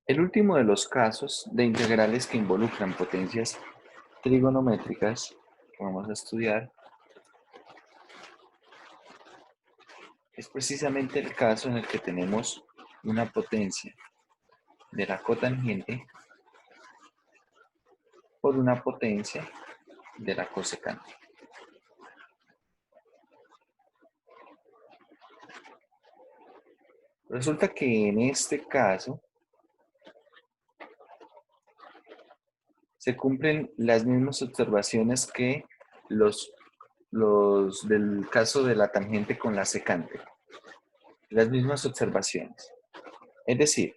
El último de los casos de integrales que involucran potencias trigonométricas que vamos a estudiar es precisamente el caso en el que tenemos una potencia de la cotangente por una potencia de la cosecante. Resulta que en este caso se cumplen las mismas observaciones que los, los del caso de la tangente con la secante. Las mismas observaciones. Es decir,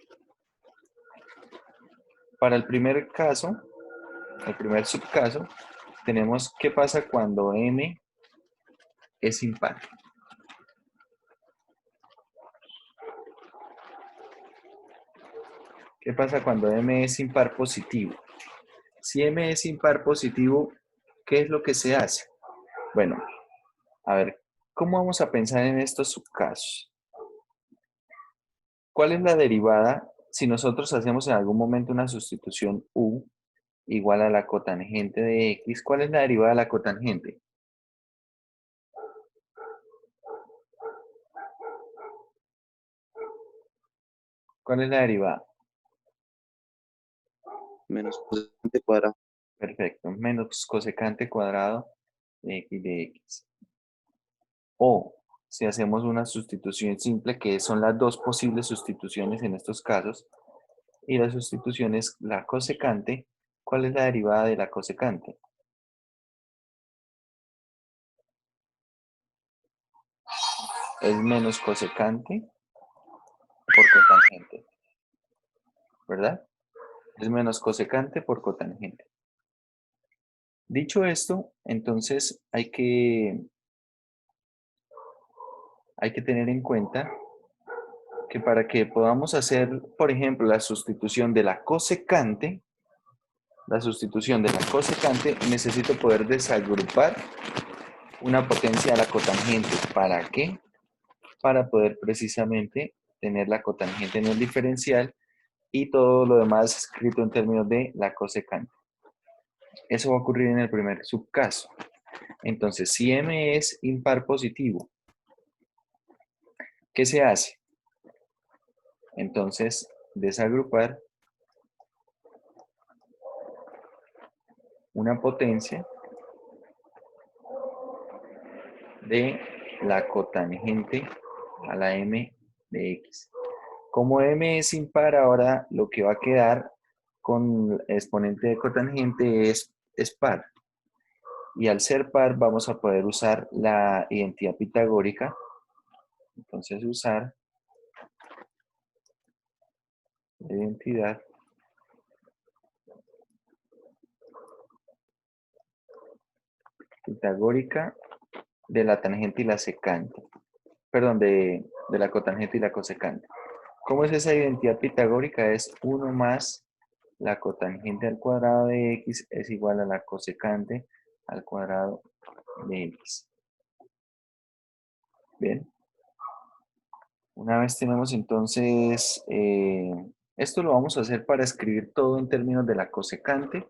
para el primer caso, el primer subcaso, tenemos qué pasa cuando m es impar. ¿Qué pasa cuando m es impar positivo? Si m es impar positivo, ¿qué es lo que se hace? Bueno, a ver, ¿cómo vamos a pensar en estos subcasos? ¿Cuál es la derivada si nosotros hacemos en algún momento una sustitución u igual a la cotangente de x? ¿Cuál es la derivada de la cotangente? ¿Cuál es la derivada? Menos cosecante cuadrado. Perfecto, menos cosecante cuadrado de x de x. O si hacemos una sustitución simple, que son las dos posibles sustituciones en estos casos, y la sustitución es la cosecante. ¿Cuál es la derivada de la cosecante? Es menos cosecante por cotangente, ¿verdad? Es menos cosecante por cotangente. Dicho esto, entonces hay que tener en cuenta que para que podamos hacer, por ejemplo, la sustitución de la cosecante, necesito poder desagrupar una potencia a la cotangente. ¿Para qué? Para poder precisamente tener la cotangente en el diferencial y todo lo demás escrito en términos de la cosecante. Eso va a ocurrir en el primer subcaso. Entonces, si m es impar positivo, ¿qué se hace? Entonces, desagrupar una potencia de la cotangente a la m de x. Como m es impar, ahora lo que va a quedar con el exponente de cotangente es par. Y al ser par vamos a poder usar la identidad pitagórica. Entonces usar la identidad pitagórica de la tangente y la secante. Perdón, de la cotangente y la cosecante. ¿Cómo es esa identidad pitagórica? Es 1 más la cotangente al cuadrado de x es igual a la cosecante al cuadrado de x. Bien. Una vez tenemos entonces, esto lo vamos a hacer para escribir todo en términos de la cosecante.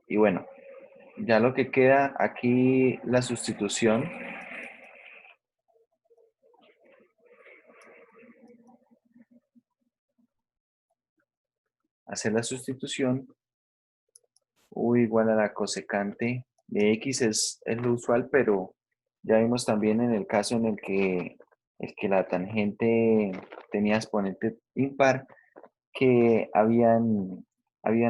Y bueno, ya lo que queda aquí, la sustitución. Hacer la sustitución, u igual a la cosecante de x es lo usual, pero ya vimos también en el caso en el que la tangente tenía exponente impar, que habían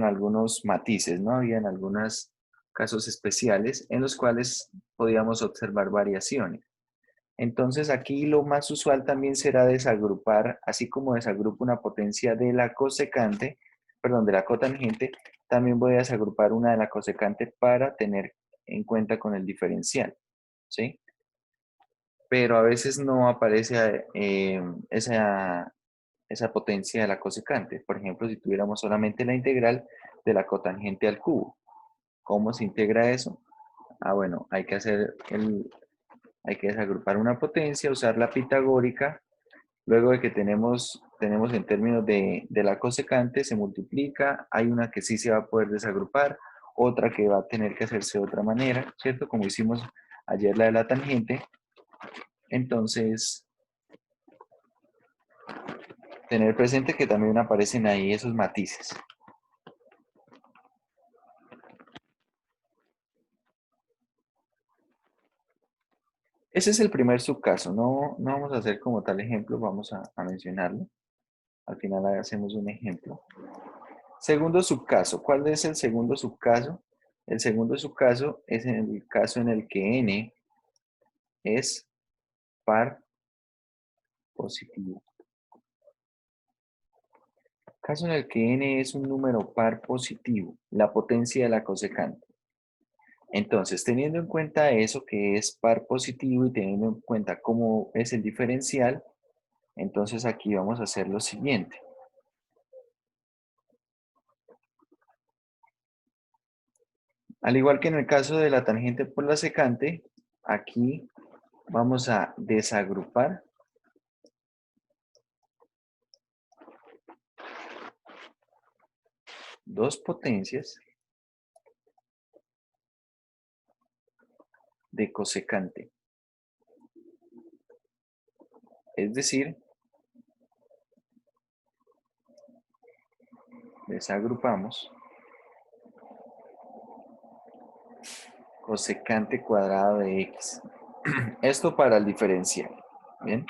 algunos matices, ¿no? Habían algunos casos especiales en los cuales podíamos observar variaciones. Entonces aquí lo más usual también será desagrupar, así como desagrupo una potencia de la cosecante, perdón, de la cotangente, también voy a desagrupar una de la cosecante para tener en cuenta con el diferencial, ¿sí? Pero a veces no aparece esa potencia de la cosecante. Por ejemplo, si tuviéramos solamente la integral de la cotangente al cubo. ¿Cómo se integra eso? Ah, bueno, hay que desagrupar una potencia, usar la pitagórica. Luego de que tenemos tenemos en términos de la cosecante, se multiplica, hay una que sí se va a poder desagrupar, otra que va a tener que hacerse de otra manera, ¿cierto? Como hicimos ayer la de la tangente. Entonces, tener presente que también aparecen ahí esos matices. Ese es el primer subcaso, no vamos a hacer como tal ejemplo, vamos a mencionarlo. Al final hacemos un ejemplo. Segundo subcaso, ¿cuál es el segundo subcaso? El segundo subcaso es en el caso en el que n es par positivo. Caso en el que n es un número par positivo, la potencia de la cosecante. Entonces, teniendo en cuenta eso que es par positivo y teniendo en cuenta cómo es el diferencial, entonces aquí vamos a hacer lo siguiente. Al igual que en el caso de la tangente por la secante, aquí vamos a desagrupar dos potencias de cosecante. Es decir, desagrupamos cosecante cuadrado de x. Esto para el diferencial. Bien,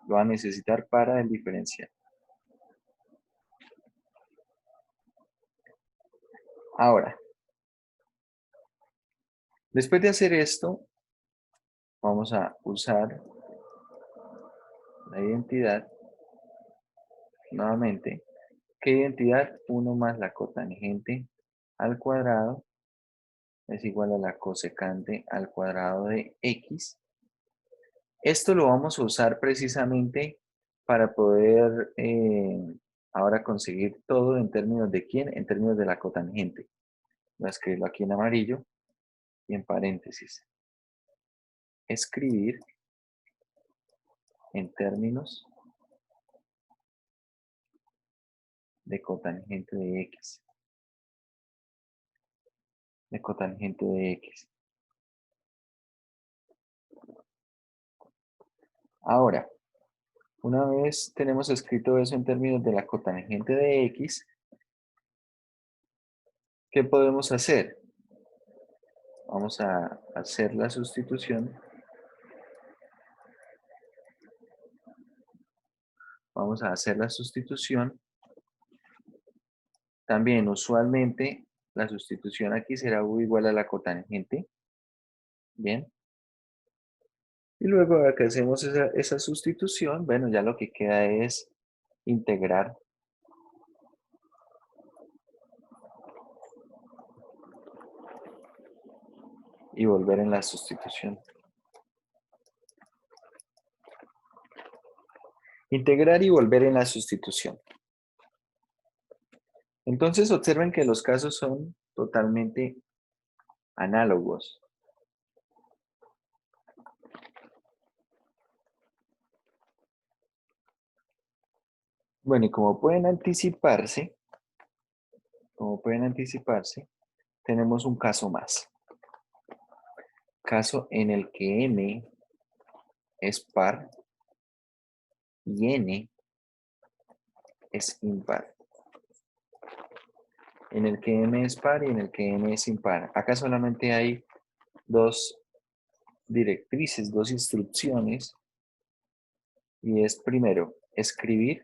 lo va a necesitar para el diferencial. Ahora, después de hacer esto, vamos a usar la identidad nuevamente. ¿Qué identidad? 1 más la cotangente al cuadrado es igual a la cosecante al cuadrado de x. Esto lo vamos a usar precisamente para poder ahora conseguir todo en términos de quién, en términos de la cotangente. Voy a escribirlo aquí en amarillo y en paréntesis. Escribir en términos de cotangente de x. De cotangente de x. Ahora, una vez tenemos escrito eso en términos de la cotangente de x, ¿qué podemos hacer? Vamos a hacer la sustitución. Vamos a hacer la sustitución. También, usualmente, la sustitución aquí será u igual a la cotangente. Bien. Y luego de que hacemos esa sustitución, bueno, ya lo que queda es integrar y volver en la sustitución. Integrar y volver en la sustitución. Entonces observen que los casos son totalmente análogos. Bueno, y como pueden anticiparse, tenemos un caso más. Caso en el que m es par y n es impar. En el que m es par y en el que n es impar. Acá solamente hay dos directrices, dos instrucciones, y es primero escribir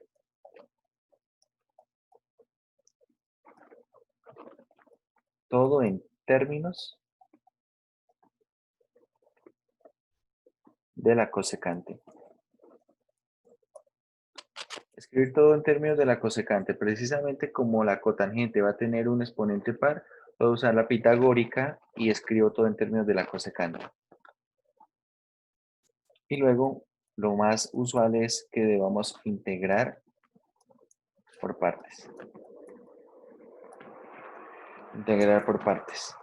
todo en términos de la cosecante. Escribir todo en términos de la cosecante. Precisamente como la cotangente va a tener un exponente par, puedo usar la pitagórica y escribo todo en términos de la cosecante. Y luego, lo más usual es que debamos integrar por partes. Integrar por partes.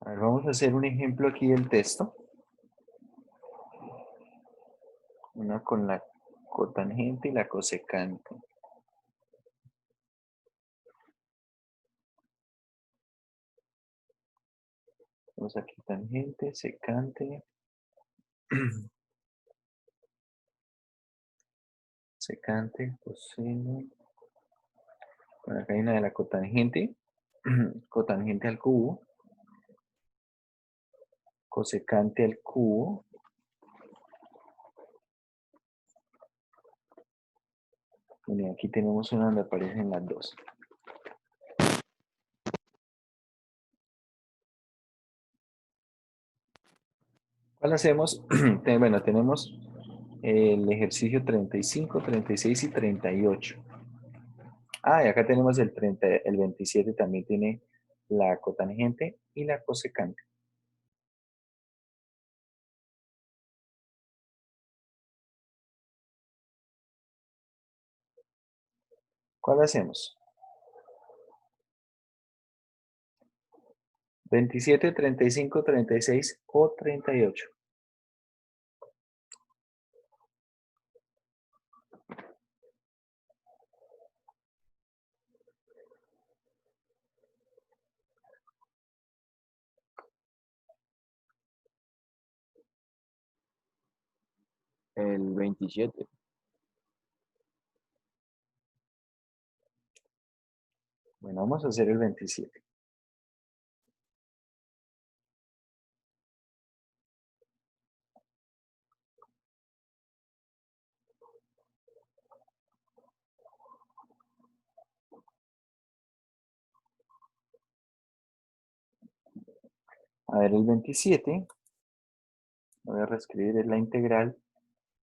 A ver, vamos a hacer un ejemplo aquí del texto. Una con la cotangente y la cosecante. Tenemos aquí tangente, secante, secante, coseno. Bueno, acá hay una de la cotangente, cotangente al cubo, cosecante al cubo. Y aquí tenemos una donde aparecen las dos. ¿Cuál hacemos? Bueno, tenemos el ejercicio 35, 36 y 38. Ah, y acá tenemos el 30, el 27 también tiene la cotangente y la cosecante. ¿Cuál hacemos? 27, 35, 36 o 38. El 27. Bueno, vamos a hacer el 27. A ver, el 27, voy a reescribir, es la integral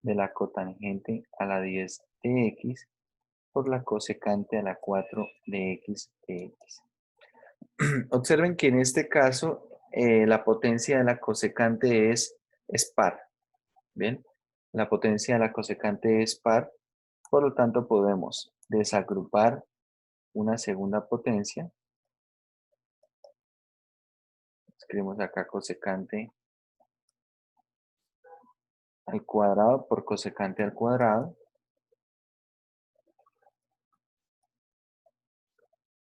de la cotangente a la 10 de x por la cosecante a la 4 de x de x. Observen que en este caso la potencia de la cosecante es par. ¿Bien? La potencia de la cosecante es par, por lo tanto podemos desagrupar una segunda potencia. Escribimos acá cosecante al cuadrado por cosecante al cuadrado.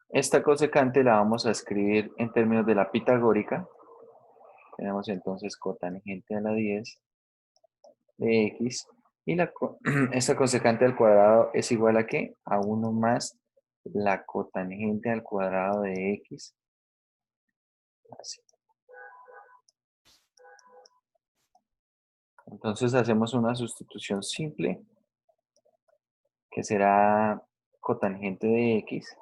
Esta cosecante la vamos a escribir en términos de la pitagórica. Tenemos entonces cotangente a la 10 de x. Y esta cosecante al cuadrado es igual a ¿qué? A 1 más la cotangente al cuadrado de x. Así. Entonces hacemos una sustitución simple, que será cotangente de x.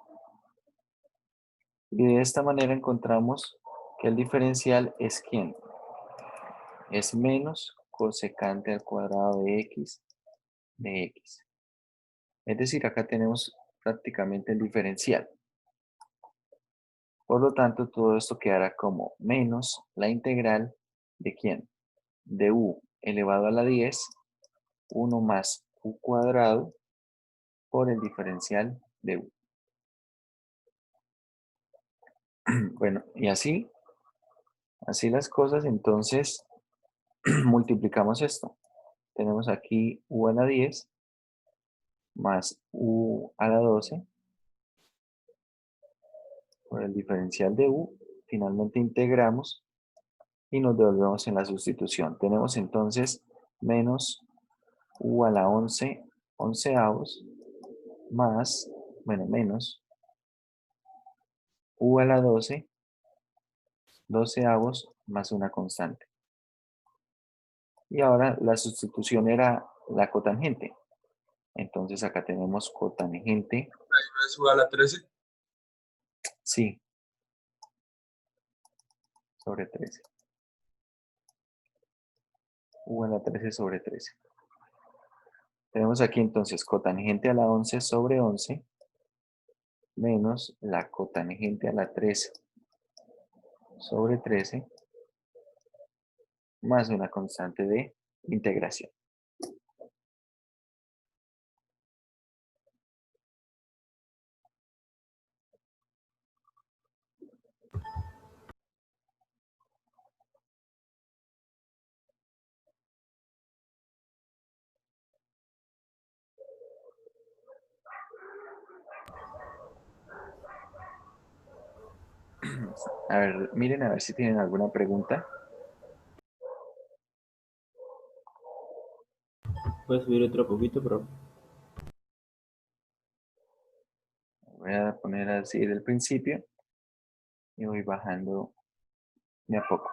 Y de esta manera encontramos que el diferencial es ¿quién? Es menos cosecante al cuadrado de x de x. Es decir, acá tenemos prácticamente el diferencial. Por lo tanto, todo esto quedará como menos la integral de ¿quién? De u elevado a la 10, 1 más u cuadrado por el diferencial de u. Bueno, y así las cosas, entonces multiplicamos esto. Tenemos aquí u a la 10 más u a la 12 por el diferencial de u. Finalmente integramos y nos devolvemos en la sustitución. Tenemos entonces menos u a la 11 onceavos más, bueno, menos u a la 12 doceavos más una constante. Y ahora la sustitución era la cotangente. Entonces acá tenemos cotangente. ¿Ahí no es u a la 13? Sí, sobre 13. U a la 13 sobre 13. Tenemos aquí entonces cotangente a la 11 sobre 11 menos la cotangente a la 13 sobre 13 más una constante de integración. A ver, miren a ver si tienen alguna pregunta. Puedes subir otro poquito, pero Voy a poner así del principio y voy bajando de a poco.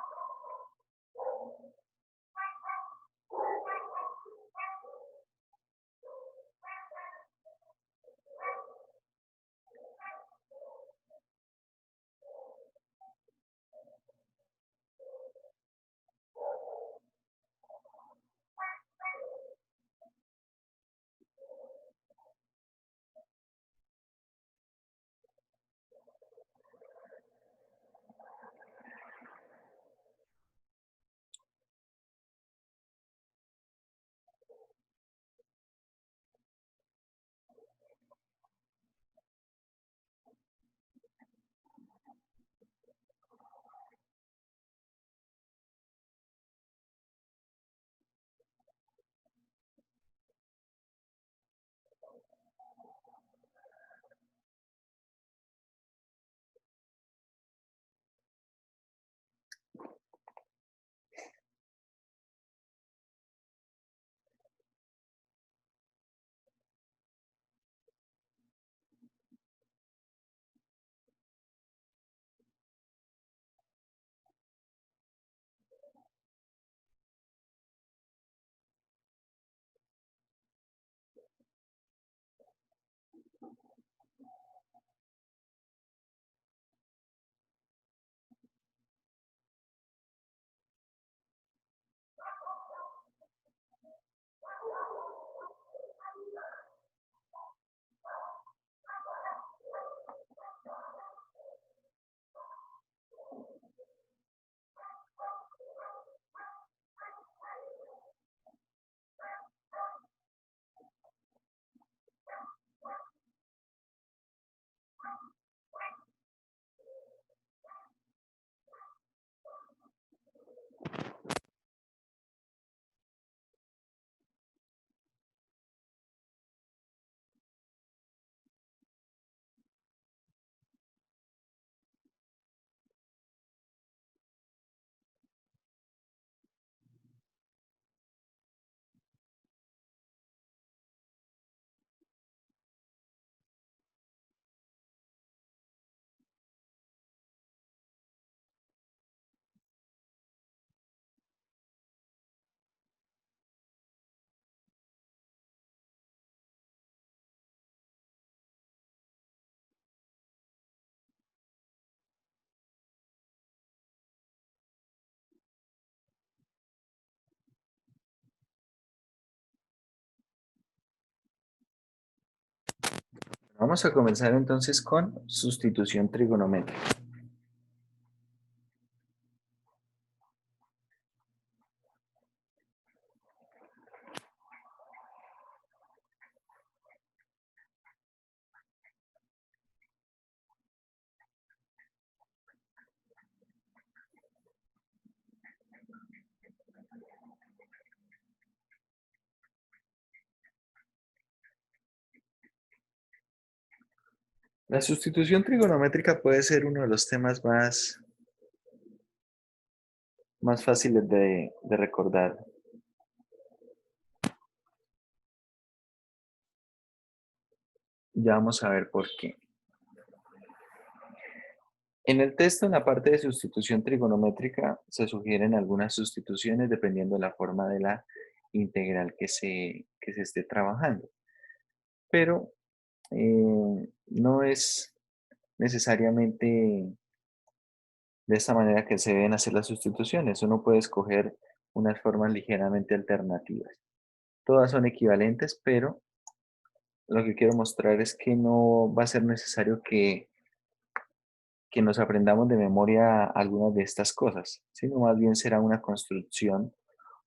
Vamos a comenzar entonces con sustitución trigonométrica. La sustitución trigonométrica puede ser uno de los temas más fáciles de recordar. Ya vamos a ver por qué. En el texto, en la parte de sustitución trigonométrica, se sugieren algunas sustituciones dependiendo de la forma de la integral que se esté trabajando. Pero no es necesariamente de esta manera que se deben hacer las sustituciones. Uno puede escoger unas formas ligeramente alternativas. Todas son equivalentes, pero lo que quiero mostrar es que no va a ser necesario que nos aprendamos de memoria algunas de estas cosas, sino más bien será una construcción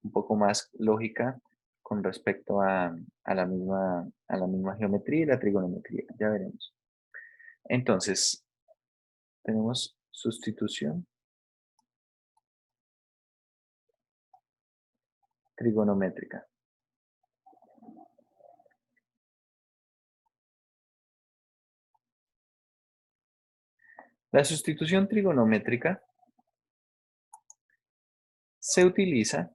un poco más lógica con respecto a la misma geometría y la trigonometría. Ya veremos. Entonces, tenemos sustitución trigonométrica. La sustitución trigonométrica se usa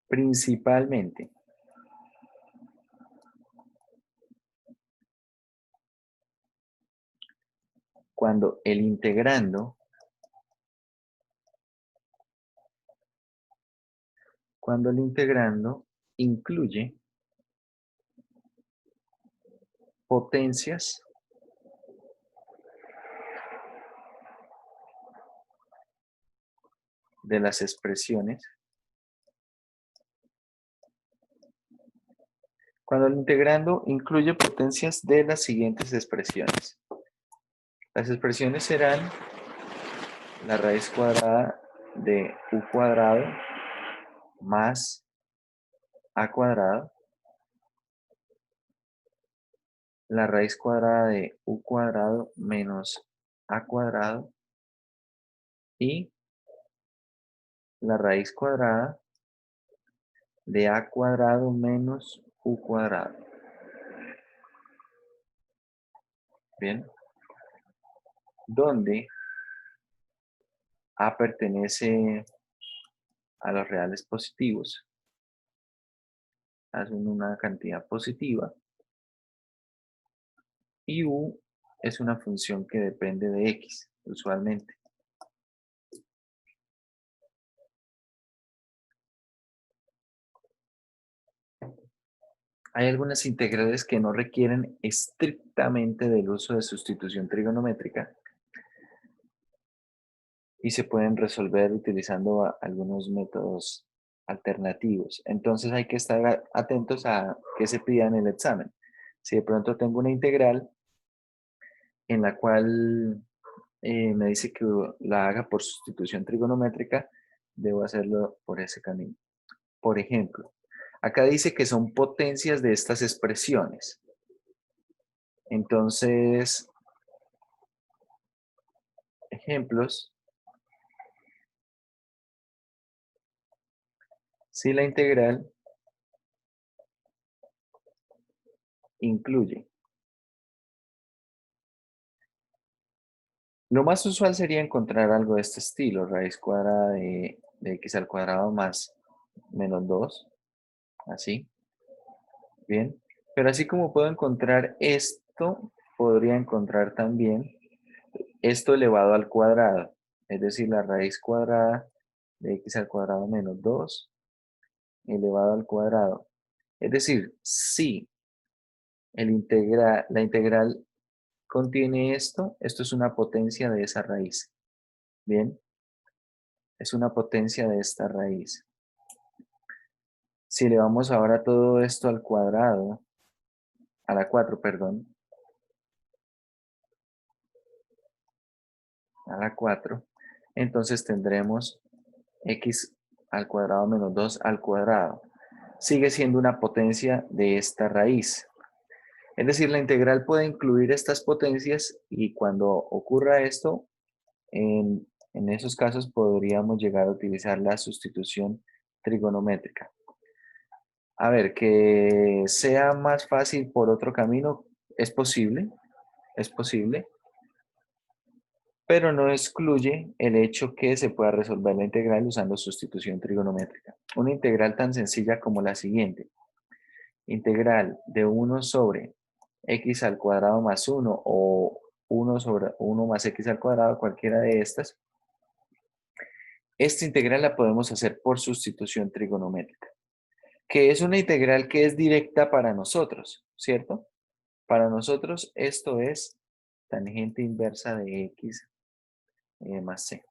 principalmente cuando el integrando incluye potencias de las expresiones. Cuando el integrando incluye potencias de las siguientes expresiones. Las expresiones serán la raíz cuadrada de u cuadrado más a cuadrado, la raíz cuadrada de u cuadrado menos a cuadrado y la raíz cuadrada de a cuadrado menos u cuadrado. Bien, donde a pertenece a los reales positivos, hacen una cantidad positiva, y u es una función que depende de x, usualmente. Hay algunas integrales que no requieren estrictamente del uso de sustitución trigonométrica y se pueden resolver utilizando algunos métodos alternativos. Entonces hay que estar atentos a qué se pida en el examen. Si de pronto tengo una integral en la cual me dice que la haga por sustitución trigonométrica, debo hacerlo por ese camino. Por ejemplo, acá dice que son potencias de estas expresiones. Entonces, ejemplos, si la integral incluye. Lo más usual sería encontrar algo de este estilo, raíz cuadrada de x al cuadrado más menos 2, así. Bien, pero así como puedo encontrar esto, podría encontrar también esto elevado al cuadrado, es decir, la raíz cuadrada de x al cuadrado menos 2 elevado al cuadrado. Es decir, si la integral contiene esto, esto es una potencia de esa raíz. Bien, es una potencia de esta raíz. Si elevamos ahora todo esto al cuadrado, a la 4, perdón, a la 4, entonces tendremos x al cuadrado menos 2 al cuadrado. Sigue siendo una potencia de esta raíz. Es decir, la integral puede incluir estas potencias y cuando ocurra esto, en esos casos podríamos llegar a utilizar la sustitución trigonométrica. A ver, que sea más fácil por otro camino, es posible, pero no excluye el hecho que se pueda resolver la integral usando sustitución trigonométrica. Una integral tan sencilla como la siguiente. Integral de 1 sobre x al cuadrado más 1 o 1 sobre 1 más x al cuadrado, cualquiera de estas. Esta integral la podemos hacer por sustitución trigonométrica, que es una integral que es directa para nosotros, ¿cierto? Para nosotros esto es tangente inversa de x más c.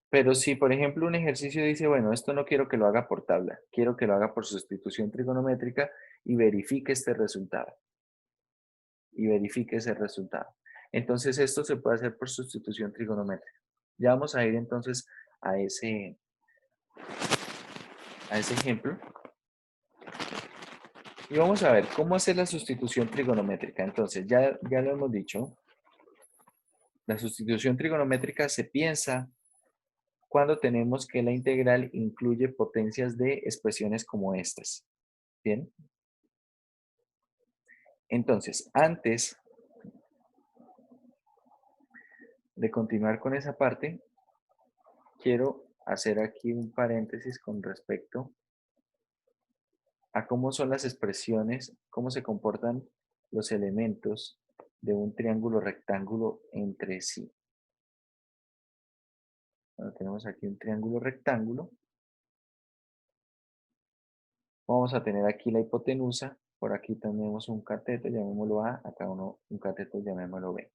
Pero si, por ejemplo, un ejercicio dice, bueno, esto no quiero que lo haga por tabla, quiero que lo haga por sustitución trigonométrica y verifique este resultado. Y verifique ese resultado. Entonces, esto se puede hacer por sustitución trigonométrica. Ya vamos a ir entonces a ese ejemplo. Y vamos a ver cómo hacer la sustitución trigonométrica. Entonces, ya lo hemos dicho. La sustitución trigonométrica se piensa cuando tenemos que la integral incluye potencias de expresiones como estas. Bien. Entonces, antes de continuar con esa parte, quiero hacer aquí un paréntesis con respecto a cómo son las expresiones, cómo se comportan los elementos de un triángulo rectángulo entre sí. Bueno, tenemos aquí un triángulo rectángulo. Vamos a tener aquí la hipotenusa. Por aquí tenemos un cateto, llamémoslo A. Acá un cateto, llamémoslo B.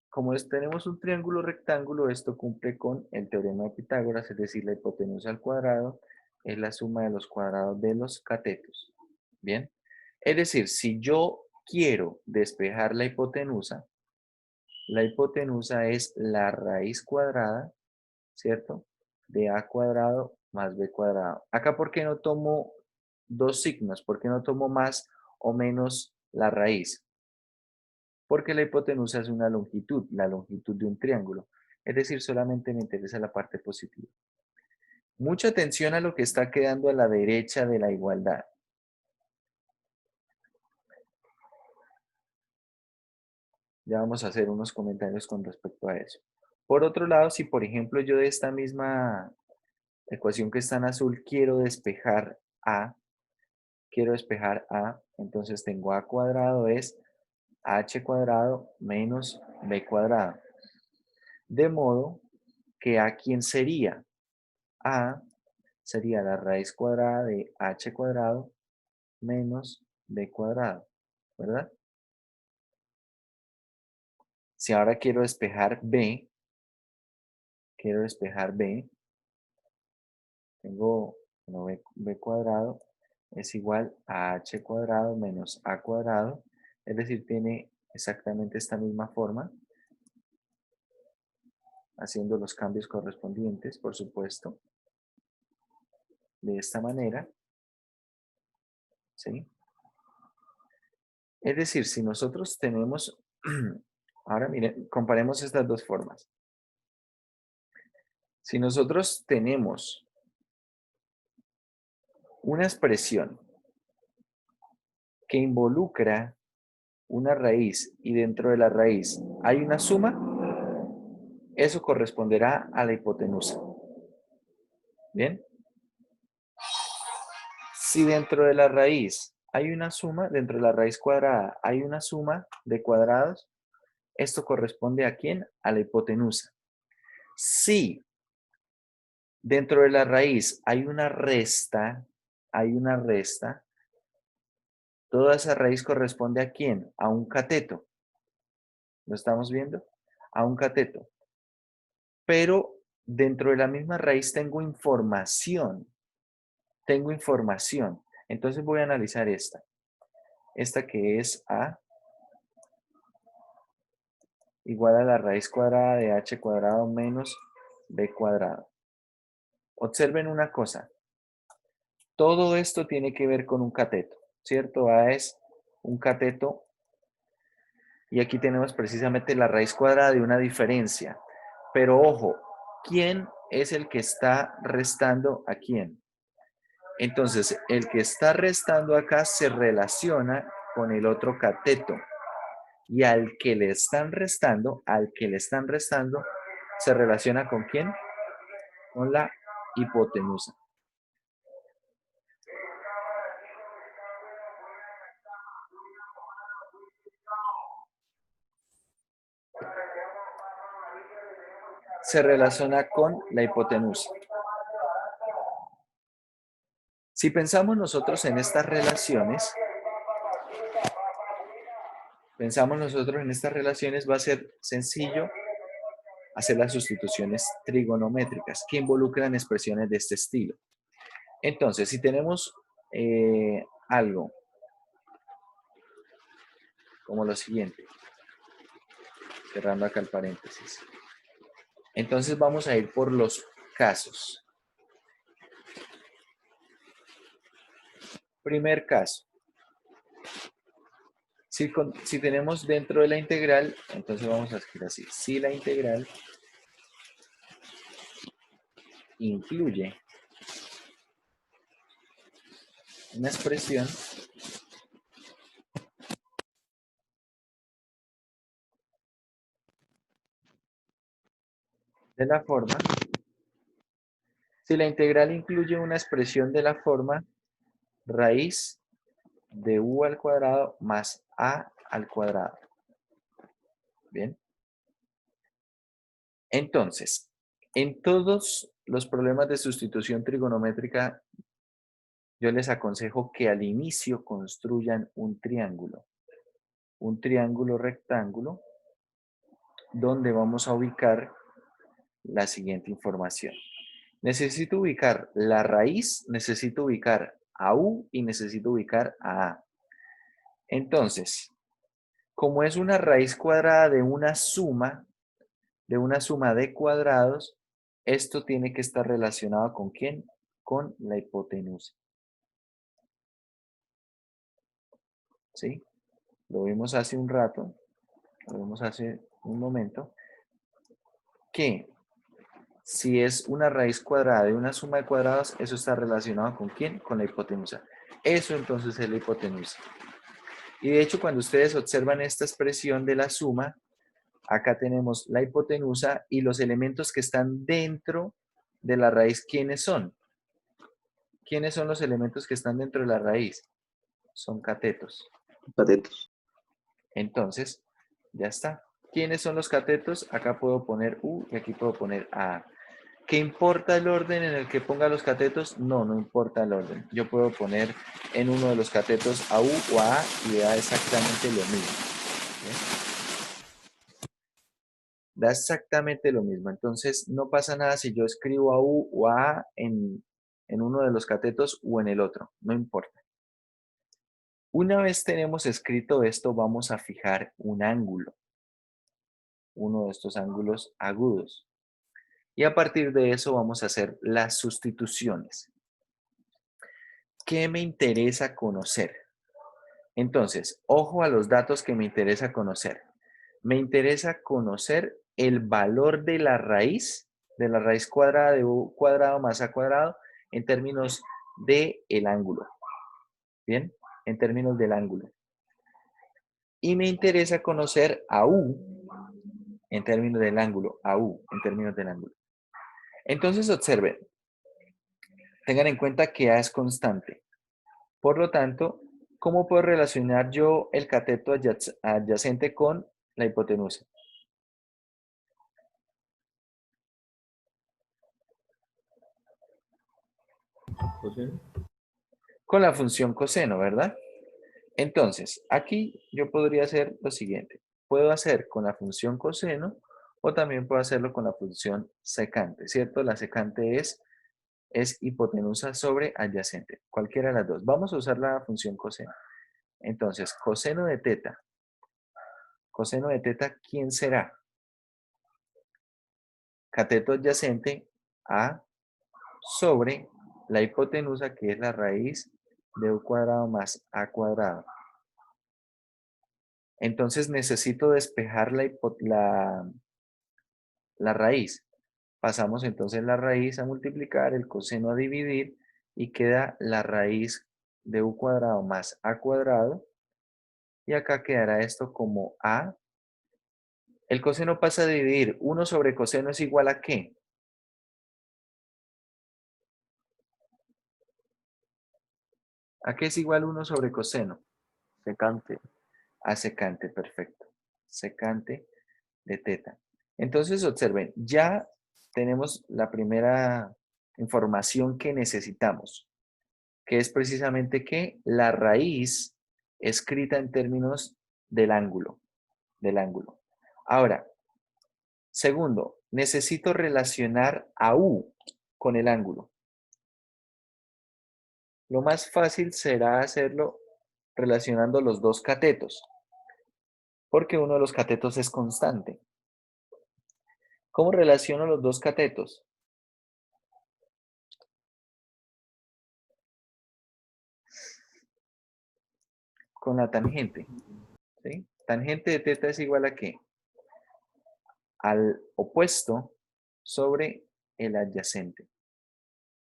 Como tenemos un triángulo rectángulo, esto cumple con el teorema de Pitágoras, es decir, la hipotenusa al cuadrado es la suma de los cuadrados de los catetos. Bien. Es decir, si yo quiero despejar la hipotenusa es la raíz cuadrada, ¿cierto? De a cuadrado más b cuadrado. Acá, ¿por qué no tomo dos signos? ¿Por qué no tomo más o menos la raíz? Porque la hipotenusa es una longitud, la longitud de un triángulo. Es decir, solamente me interesa la parte positiva. Mucha atención a lo que está quedando a la derecha de la igualdad. Ya vamos a hacer unos comentarios con respecto a eso. Por otro lado, si por ejemplo yo de esta misma ecuación que está en azul quiero despejar A, entonces tengo A cuadrado es H cuadrado menos B cuadrado. De modo que A, ¿quién sería? A sería la raíz cuadrada de H cuadrado menos B cuadrado, ¿verdad? Si ahora quiero despejar B, tengo B cuadrado es igual a H cuadrado menos A cuadrado, es decir, tiene exactamente esta misma forma, haciendo los cambios correspondientes, por supuesto, de esta manera, ¿sí? Es decir, si nosotros tenemos, ahora miren, comparemos estas dos formas. Si nosotros tenemos una expresión que involucra una raíz y dentro de la raíz hay una suma, eso corresponderá a la hipotenusa. ¿Bien? Si dentro de la raíz hay una suma, dentro de la raíz cuadrada hay una suma de cuadrados, esto corresponde ¿a quién? A la hipotenusa. Si dentro de la raíz hay una resta, toda esa raíz corresponde ¿a quién? A un cateto. ¿Lo estamos viendo? A un cateto. Pero dentro de la misma raíz tengo información. Entonces voy a analizar esta. Esta que es A igual a la raíz cuadrada de H cuadrado menos B cuadrado. Observen una cosa. Todo esto tiene que ver con un cateto, ¿cierto? A es un cateto y aquí tenemos precisamente la raíz cuadrada de una diferencia. Pero ojo, ¿quién es el que está restando a quién? Entonces, el que está restando acá se relaciona con el otro cateto. Y al que le están restando, se relaciona ¿con quién? Con la hipotenusa. Se relaciona con la hipotenusa. Si pensamos nosotros en estas relaciones, va a ser sencillo hacer las sustituciones trigonométricas que involucran expresiones de este estilo. Entonces, si tenemos algo como lo siguiente, cerrando acá el paréntesis, entonces vamos a ir por los casos. Primer caso. Si tenemos dentro de la integral, entonces vamos a escribir así. Si la integral incluye una expresión de la forma, si la integral incluye una expresión de la forma raíz de u al cuadrado más a al cuadrado. Bien. Entonces, en todos los problemas de sustitución trigonométrica, yo les aconsejo que al inicio construyan un triángulo rectángulo, donde vamos a ubicar la siguiente información. Necesito ubicar la raíz, necesito ubicar a u y necesito ubicar a a. Entonces, como es una raíz cuadrada de una suma de cuadrados, esto tiene que estar relacionado ¿con quién? Con la hipotenusa. ¿Sí? Lo vimos hace un rato, lo vimos hace un momento, que si es una raíz cuadrada de una suma de cuadrados, eso está relacionado ¿con quién? Con la hipotenusa. Eso entonces es la hipotenusa. Y de hecho, cuando ustedes observan esta expresión de la suma, acá tenemos la hipotenusa y los elementos que están dentro de la raíz, ¿quiénes son? ¿Quiénes son los elementos que están dentro de la raíz? Son catetos. Catetos. Entonces, ya está. ¿Quiénes son los catetos? Acá puedo poner U y aquí puedo poner A. ¿Qué importa el orden en el que ponga los catetos? No, no importa el orden. Yo puedo poner en uno de los catetos a U o a A y da exactamente lo mismo. ¿Bien? Da exactamente lo mismo. Entonces, no pasa nada si yo escribo a U o a A en uno de los catetos o en el otro. No importa. Una vez tenemos escrito esto, vamos a fijar un ángulo. Uno de estos ángulos agudos. Y a partir de eso vamos a hacer las sustituciones. ¿Qué me interesa conocer? Entonces, ojo a los datos que me interesa conocer. Me interesa conocer el valor de la raíz cuadrada de u cuadrado más a cuadrado en términos del ángulo. ¿Bien? En términos del ángulo. Y me interesa conocer a u en términos del ángulo. A u en términos del ángulo. Entonces, observen. Tengan en cuenta que a es constante. Por lo tanto, ¿cómo puedo relacionar yo el cateto adyacente con la hipotenusa? Coseno. Con la función coseno, ¿verdad? Entonces, aquí yo podría hacer lo siguiente. Puedo hacer con la función coseno o también puedo hacerlo con la función secante, ¿cierto? La secante es hipotenusa sobre adyacente, cualquiera de las dos. Vamos a usar la función coseno. Entonces, coseno de teta, ¿quién será? Cateto adyacente a sobre la hipotenusa, que es la raíz de u cuadrado más a cuadrado. Entonces necesito despejar la raíz. Pasamos entonces la raíz a multiplicar, el coseno a dividir y queda la raíz de u cuadrado más a cuadrado. Y acá quedará esto como a. El coseno pasa a dividir. 1 sobre coseno es igual a ¿qué? ¿A qué es igual 1 sobre coseno? Secante. A secante, perfecto. Secante de teta. Entonces, observen, ya tenemos la primera información que necesitamos, que es precisamente que la raíz escrita en términos del ángulo, Ahora, segundo, necesito relacionar a U con el ángulo. Lo más fácil será hacerlo relacionando los dos catetos, porque uno de los catetos es constante. ¿Cómo relaciono los dos catetos? Con la tangente. ¿Sí? Tangente de teta es igual a ¿qué? Al opuesto sobre el adyacente.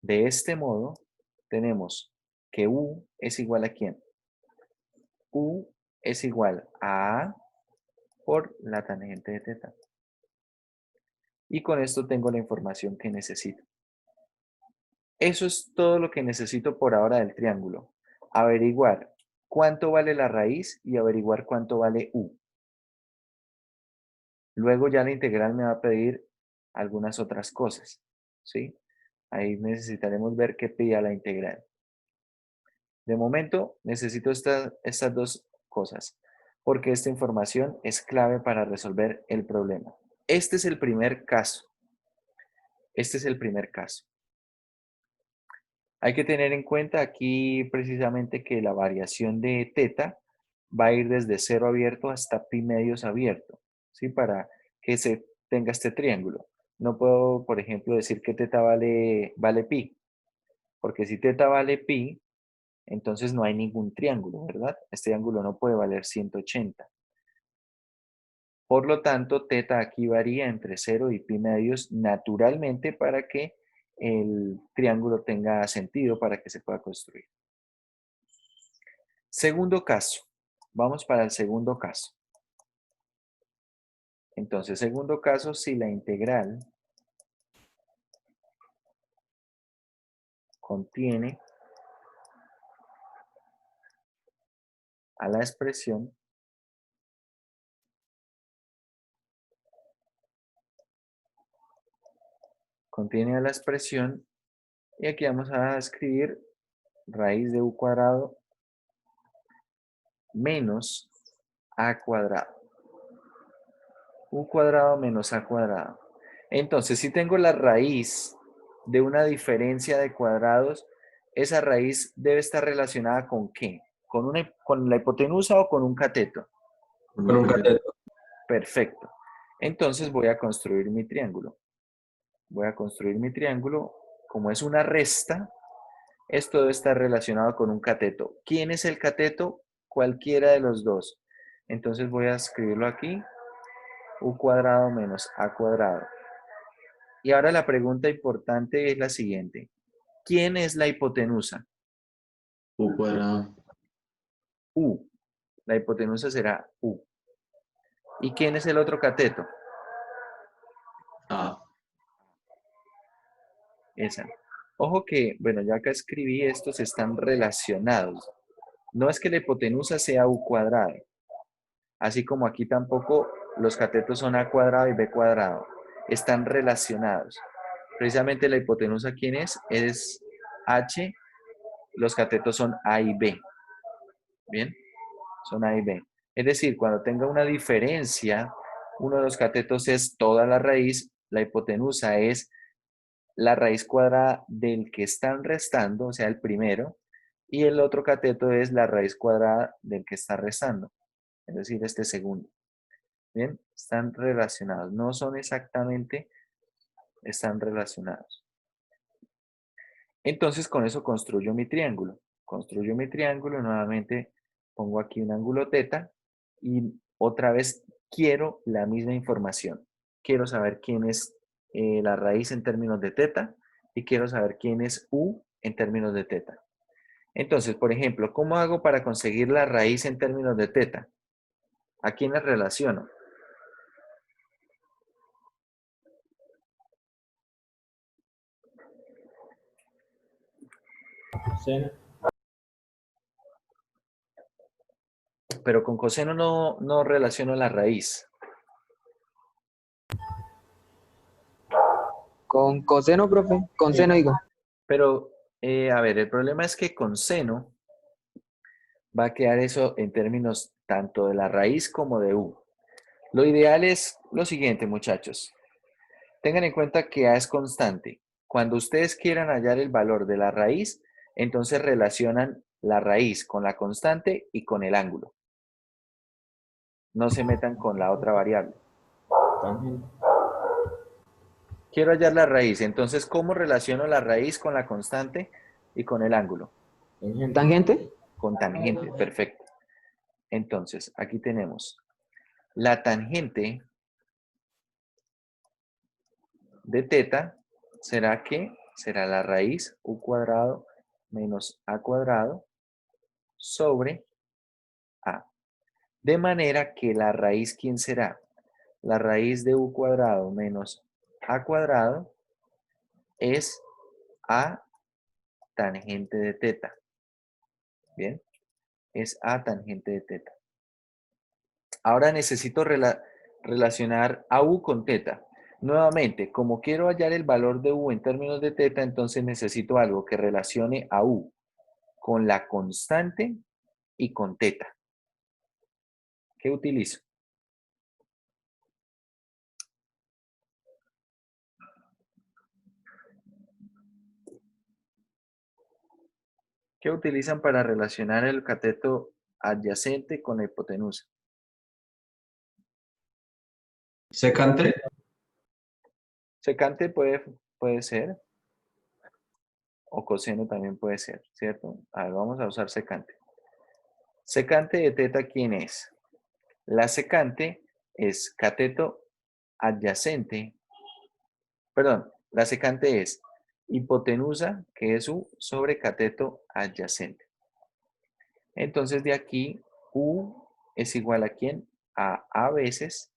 De este modo, tenemos que U es igual a ¿quién? U es igual a A por la tangente de teta. Y con esto tengo la información que necesito. Eso es todo lo que necesito por ahora del triángulo. Averiguar cuánto vale la raíz y averiguar cuánto vale U. Luego ya la integral me va a pedir algunas otras cosas, ¿sí? Ahí necesitaremos ver qué pide la integral. De momento necesito estas dos cosas, porque esta información es clave para resolver el problema. Este es el primer caso. Este es el primer caso. Hay que tener en cuenta aquí precisamente que la variación de teta va a ir desde 0 abierto hasta pi medios abierto, ¿sí? Para que se tenga este triángulo. No puedo, por ejemplo, decir que teta vale pi, porque si teta vale pi, entonces no hay ningún triángulo, ¿verdad? Este ángulo no puede valer 180. Por lo tanto, teta aquí varía entre 0 y pi medios naturalmente para que el triángulo tenga sentido para que se pueda construir. Segundo caso. Vamos para el segundo caso. Entonces, segundo caso, si la integral contiene a la expresión y aquí vamos a escribir raíz de u cuadrado menos a cuadrado. U cuadrado menos a cuadrado. Entonces, si tengo la raíz de una diferencia de cuadrados, esa raíz debe estar relacionada ¿con qué? ¿Con la hipotenusa o con un cateto? Con un cateto. Perfecto. Entonces voy a construir mi triángulo. Voy a construir mi triángulo. Como es una resta, esto debe estar relacionado con un cateto. ¿Quién es el cateto? Cualquiera de los dos. Entonces voy a escribirlo aquí. U cuadrado menos a cuadrado. Y ahora la pregunta importante es la siguiente. ¿Quién es la hipotenusa? U cuadrado. U. La hipotenusa será U. ¿Y quién es el otro cateto? A. Esa. Ojo que, bueno, ya acá escribí, estos están relacionados. No es que la hipotenusa sea U cuadrado. Así como aquí tampoco los catetos son A cuadrado y B cuadrado. Están relacionados. Precisamente la hipotenusa, ¿quién es? Es H. Los catetos son A y B. ¿Bien? Son A y B. Es decir, cuando tenga una diferencia, uno de los catetos es toda la raíz, la hipotenusa es la raíz cuadrada del que están restando, o sea, el primero, y el otro cateto es la raíz cuadrada del que está restando, es decir, este segundo. Bien, están relacionados, no son exactamente, están relacionados. Entonces, con eso construyo mi triángulo. Construyo mi triángulo, nuevamente pongo aquí un ángulo teta y otra vez quiero la misma información. Quiero saber quién es la raíz en términos de teta y quiero saber quién es u en términos de teta. Entonces, por ejemplo, ¿cómo hago para conseguir la raíz en términos de teta? ¿A quién la relaciono? Seno. Pero con coseno no relaciono la raíz. Con coseno, profe. Con Sí. seno digo. Pero, a ver, el problema es que con seno va a quedar eso en términos tanto de la raíz como de u. Lo ideal es lo siguiente, muchachos. Tengan en cuenta que a es constante. Cuando ustedes quieran hallar el valor de la raíz, entonces relacionan la raíz con la constante y con el ángulo. No se metan con la otra variable. Tangente. Quiero hallar la raíz, entonces, ¿cómo relaciono la raíz con la constante y con el ángulo? Tangente. ¿Tangente? Con tangente, perfecto. Entonces, aquí tenemos la tangente de teta, ¿será qué? Será la raíz u cuadrado menos a cuadrado sobre a. De manera que la raíz, ¿quién será? La raíz de u cuadrado menos a cuadrado es a tangente de teta. Bien, es a tangente de teta. Ahora necesito relacionar a u con teta. Nuevamente, como quiero hallar el valor de u en términos de teta, entonces necesito algo que relacione a u con la constante y con teta. ¿Qué utilizo? ¿Qué utilizan para relacionar el cateto adyacente con la hipotenusa? Secante. Secante puede ser, o coseno también puede ser, ¿cierto? A ver, vamos a usar secante. Secante de teta, ¿quién es? La secante es cateto adyacente, perdón, la secante es hipotenusa, que es u, sobre cateto adyacente. Entonces de aquí, u es igual a ¿quién? A veces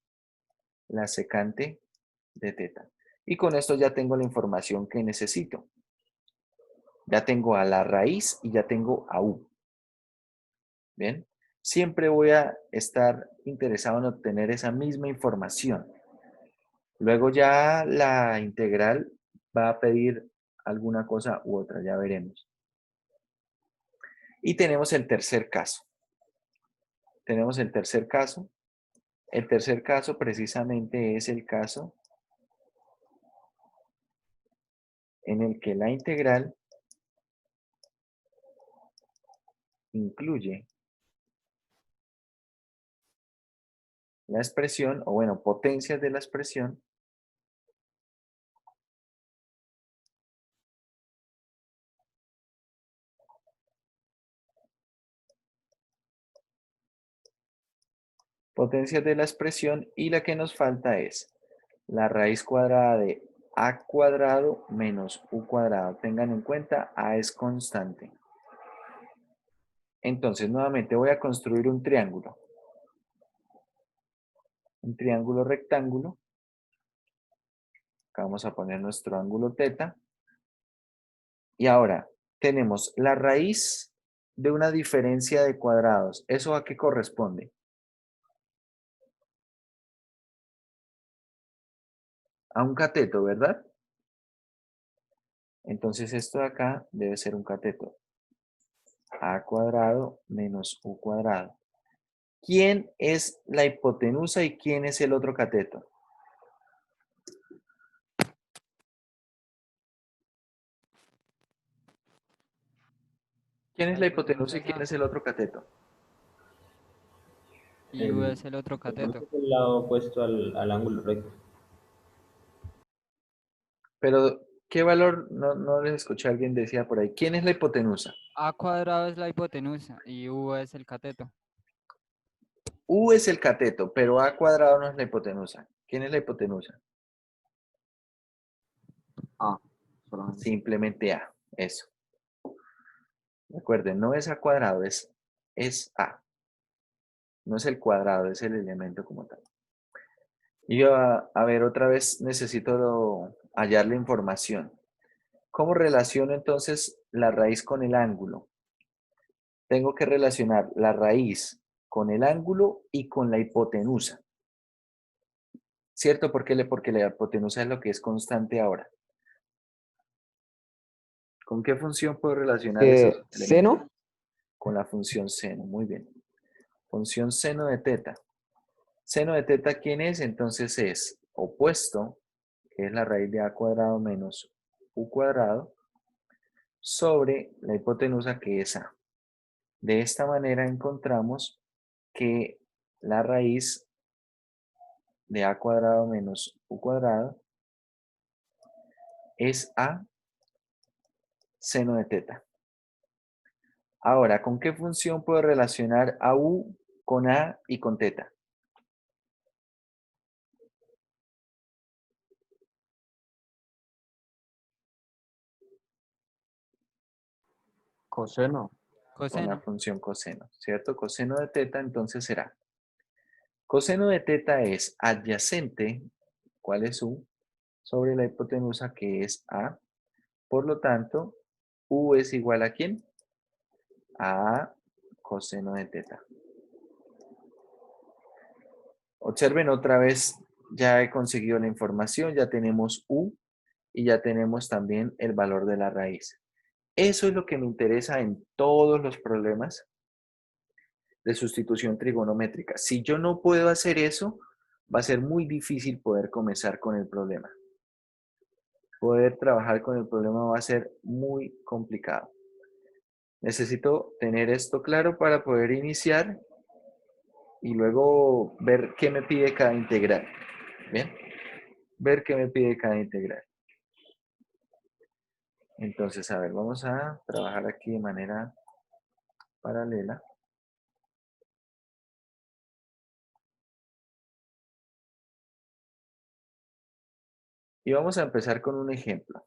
la secante de teta. Y con esto ya tengo la información que necesito. Ya tengo a la raíz y ya tengo a u. Bien, siempre voy a estar interesado en obtener esa misma información. Luego ya la integral va a pedir alguna cosa u otra, ya veremos. Y tenemos el tercer caso. Tenemos el tercer caso. El tercer caso precisamente es el caso en el que la integral incluye la expresión, o bueno, potencias de la expresión y la que nos falta es la raíz cuadrada de a cuadrado menos u cuadrado. Tengan en cuenta, a es constante. Entonces, nuevamente voy a construir un triángulo. Un triángulo rectángulo. Acá vamos a poner nuestro ángulo teta. Y ahora tenemos la raíz de una diferencia de cuadrados. ¿Eso a qué corresponde? A un cateto, ¿verdad? Entonces esto de acá debe ser un cateto. A cuadrado menos u cuadrado. ¿Quién es la hipotenusa y quién es el otro cateto? ¿Quién es La la hipotenusa hipotenusa y es quién A es el otro cateto? y U El, es el otro digamos cateto. que es el lado opuesto al ángulo recto. Pero, ¿qué valor? No les escuché a alguien decía por ahí. ¿Quién es la hipotenusa? A cuadrado es la hipotenusa y U es el cateto. U es el cateto, pero A cuadrado no es la hipotenusa. ¿Quién es la hipotenusa? A, solamente. Simplemente A. Eso. Recuerden, no es A cuadrado, es A. No es el cuadrado, es el elemento como tal. Y a ver, otra vez necesito hallar la información. ¿Cómo relaciono entonces la raíz con el ángulo? Tengo que relacionar la raíz con el ángulo y con la hipotenusa. ¿Cierto? Porque la hipotenusa es lo que es constante ahora. ¿Con qué función puedo relacionar esos elementos? Seno, Con la función seno. Muy bien. Función seno de teta. Seno de teta, ¿quién es? Entonces es opuesto, que es la raíz de a cuadrado menos u cuadrado, sobre la hipotenusa, que es a. De esta manera encontramos que la raíz de a cuadrado menos u cuadrado es a seno de teta. Ahora, ¿con qué función puedo relacionar a u con a y con teta? Coseno. Con la Coseno. función coseno, ¿cierto? Coseno de teta, entonces será. Coseno de teta es adyacente, ¿cuál es U? Sobre la hipotenusa, que es A. Por lo tanto, U es igual ¿a quién? A coseno de teta. Observen otra vez, ya he conseguido la información, ya tenemos U y ya tenemos también el valor de la raíz. Eso es lo que me interesa en todos los problemas de sustitución trigonométrica. Si yo no puedo hacer eso, va a ser muy difícil poder comenzar con el problema. Poder trabajar con el problema va a ser muy complicado. Necesito tener esto claro para poder iniciar y luego ver qué me pide cada integral. ¿Bien? Ver qué me pide cada integral. Entonces, a ver, vamos a trabajar aquí de manera paralela. Y vamos a empezar con un ejemplo.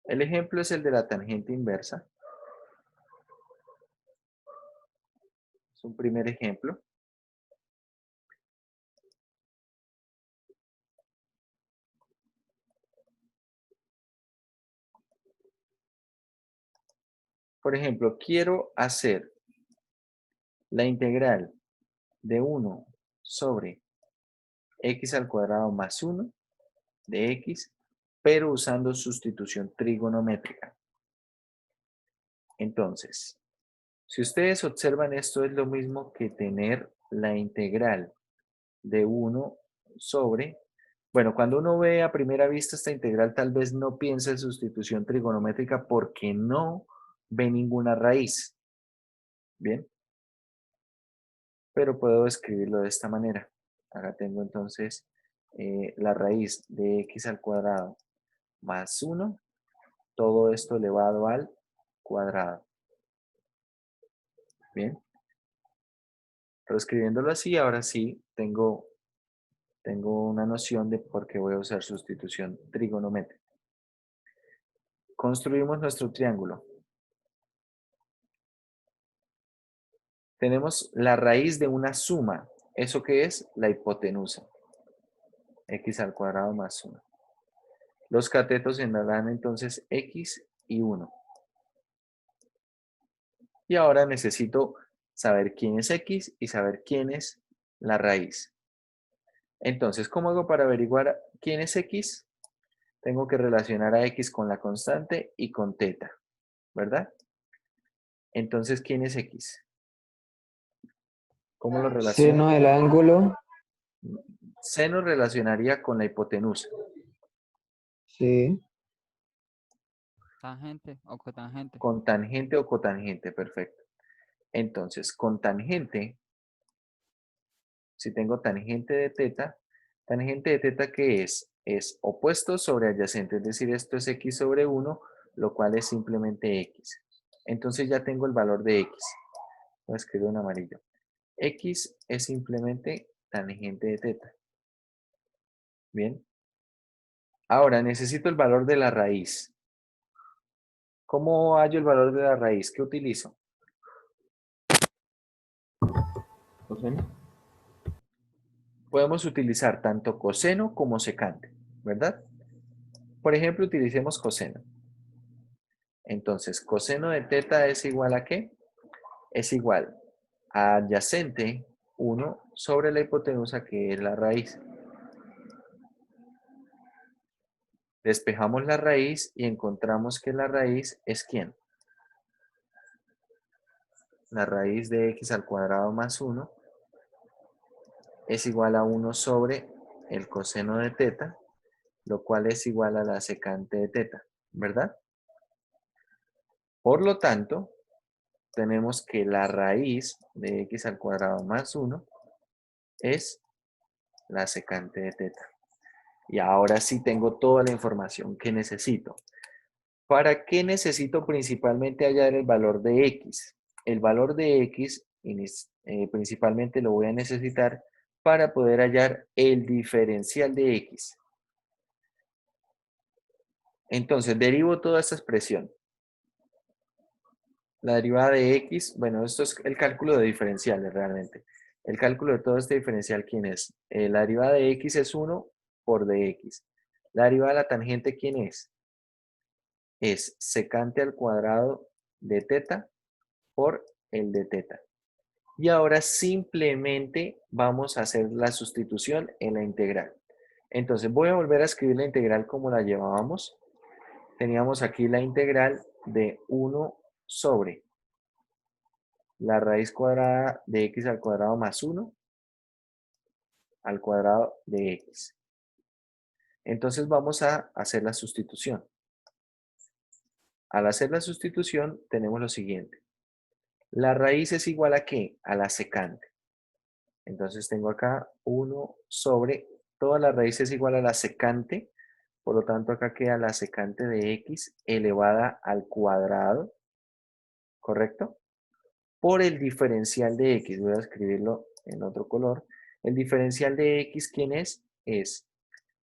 El ejemplo es el de la tangente inversa. Es un primer ejemplo. Por ejemplo, quiero hacer la integral de 1 sobre x al cuadrado más 1 de x, pero usando sustitución trigonométrica. Entonces, si ustedes observan, esto es lo mismo que tener la integral de 1 sobre... Bueno, cuando uno ve a primera vista esta integral, tal vez no piense en sustitución trigonométrica porque no ve ninguna raíz. ¿Bien? Pero puedo escribirlo de esta manera. Acá tengo entonces la raíz de x al cuadrado más 1, todo esto elevado al cuadrado. Bien. Reescribiéndolo así, ahora sí tengo una noción de por qué voy a usar sustitución trigonométrica. Construimos nuestro triángulo. Tenemos la raíz de una suma. ¿Eso qué es? La hipotenusa. X al cuadrado más 1. Los catetos darán entonces X y 1. Y ahora necesito saber quién es X y saber quién es la raíz. Entonces, ¿cómo hago para averiguar quién es X? Tengo que relacionar a X con la constante y con teta, ¿verdad? Entonces, ¿quién es X? ¿Cómo lo relaciono? Seno del ángulo. Seno relacionaría con la hipotenusa. Sí. Tangente o cotangente. Con tangente o cotangente, perfecto. Entonces, con tangente, si tengo tangente de teta, ¿qué es? Es opuesto sobre adyacente, es decir, esto es x sobre 1, lo cual es simplemente x. Entonces ya tengo el valor de x. Voy a escribir en amarillo. X es simplemente tangente de teta. Bien. Ahora necesito el valor de la raíz. ¿Cómo hallo el valor de la raíz? ¿Qué utilizo? Coseno. Podemos utilizar tanto coseno como secante, ¿verdad? Por ejemplo, utilicemos coseno. Entonces, coseno de teta es igual ¿a qué? Es igual a adyacente 1 sobre la hipotenusa, que es la raíz. Despejamos la raíz y encontramos que la raíz es ¿quién? La raíz de x al cuadrado más 1 es igual a 1 sobre el coseno de teta, lo cual es igual a la secante de teta, ¿verdad? Por lo tanto, tenemos que la raíz de x al cuadrado más 1 es la secante de teta. Y ahora sí tengo toda la información que necesito. ¿Para qué necesito principalmente hallar el valor de x? El valor de x principalmente lo voy a necesitar para poder hallar el diferencial de x. Entonces, derivo toda esta expresión. La derivada de x, bueno, esto es el cálculo de diferenciales realmente. El cálculo de todo este diferencial, ¿quién es? La derivada de x es 1 por dx. La derivada de la tangente, ¿quién es? Es secante al cuadrado de teta por el de teta. Y ahora simplemente vamos a hacer la sustitución en la integral. Entonces voy a volver a escribir la integral como la llevábamos. Teníamos aquí la integral de 1 sobre la raíz cuadrada de x al cuadrado más 1 al cuadrado de x. Entonces vamos a hacer la sustitución. Al hacer la sustitución tenemos lo siguiente. La raíz es igual a ¿qué? A la secante. Entonces tengo acá 1 sobre, toda la raíz es igual a la secante, por lo tanto acá queda la secante de x elevada al cuadrado, ¿correcto? Por el diferencial de x, voy a escribirlo en otro color. El diferencial de x, ¿quién es? Es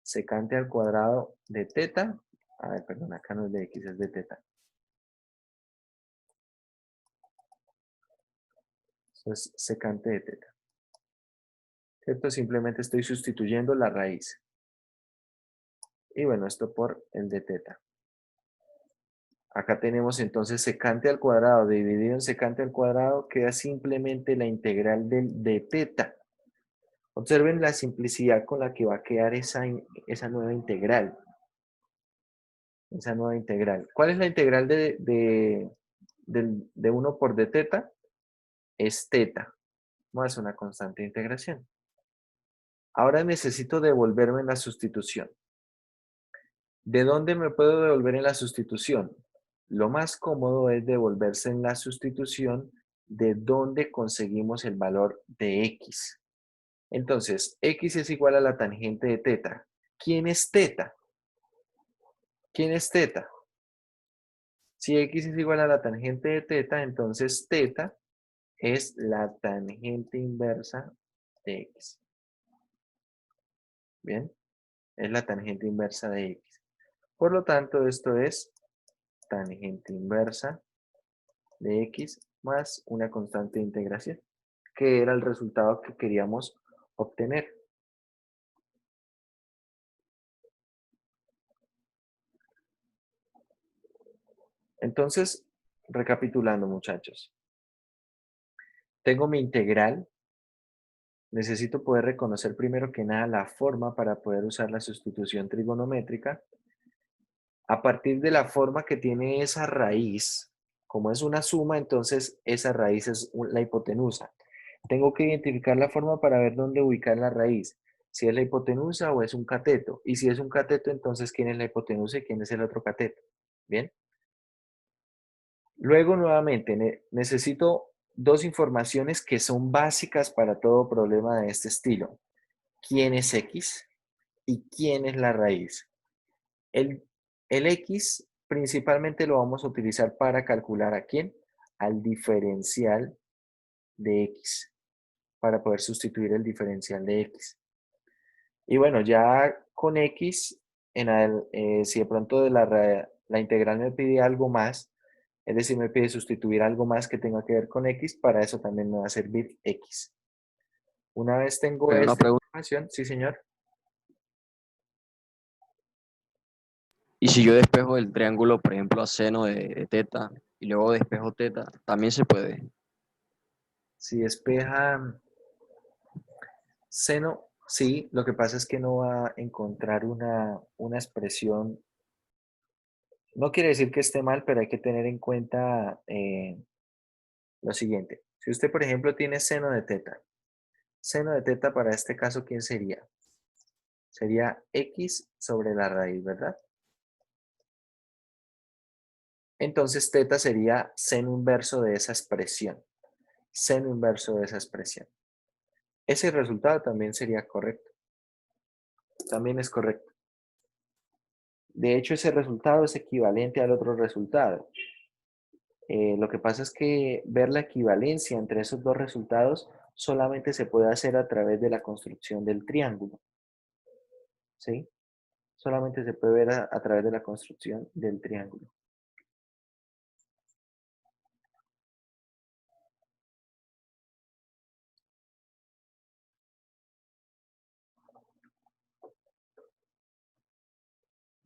secante al cuadrado de teta. A ver, perdón, acá no es de x, es de teta. Eso es secante de teta. ¿Cierto? Simplemente estoy sustituyendo la raíz. Y bueno, esto por el de teta. Acá tenemos entonces secante al cuadrado dividido en secante al cuadrado, queda simplemente la integral de teta. Observen la simplicidad con la que va a quedar esa nueva integral. Esa nueva integral. ¿Cuál es la integral de 1 por d teta? Es teta. Más una constante de integración. Ahora necesito devolverme en la sustitución. ¿De dónde me puedo devolver en la sustitución? Lo más cómodo es devolverse en la sustitución de donde conseguimos el valor de x. Entonces, x es igual a la tangente de teta. ¿Quién es teta? ¿Quién es teta? Si x es igual a la tangente de teta, entonces teta es la tangente inversa de x. ¿Bien? Es la tangente inversa de x. Por lo tanto, esto es tangente inversa de x más una constante de integración, que era el resultado que queríamos obtener. Entonces, recapitulando, muchachos. Tengo mi integral. Necesito poder reconocer primero que nada la forma para poder usar la sustitución trigonométrica. A partir de la forma que tiene esa raíz, como es una suma, entonces esa raíz es la hipotenusa. Tengo que identificar la forma para ver dónde ubicar la raíz, si es la hipotenusa o es un cateto. Y si es un cateto, entonces ¿quién es la hipotenusa y quién es el otro cateto? ¿Bien? Luego, nuevamente, necesito dos informaciones que son básicas para todo problema de este estilo. ¿Quién es x y quién es la raíz? El, el x principalmente lo vamos a utilizar para calcular ¿a quién? Al diferencial de x, para poder sustituir el diferencial de x. Y bueno, ya con x, si de pronto la integral me pide algo más, es decir, me pide sustituir algo más que tenga que ver con x, para eso también me va a servir x. Una vez tengo Una esta pregunta. información, sí señor. Y si yo despejo el triángulo, por ejemplo, a seno de teta y luego despejo teta, también se puede. Si despeja seno, sí, lo que pasa es que no va a encontrar una expresión. No quiere decir que esté mal, pero hay que tener en cuenta lo siguiente. Si usted, por ejemplo, tiene seno de teta para este caso, ¿quién sería? Sería x sobre la raíz, ¿verdad? Entonces, teta sería seno inverso de esa expresión. Seno inverso de esa expresión. Ese resultado también sería correcto. También es correcto. De hecho, ese resultado es equivalente al otro resultado. Lo que pasa es que ver la equivalencia entre esos dos resultados solamente se puede hacer a través de la construcción del triángulo. ¿Sí? Solamente se puede ver a través de la construcción del triángulo.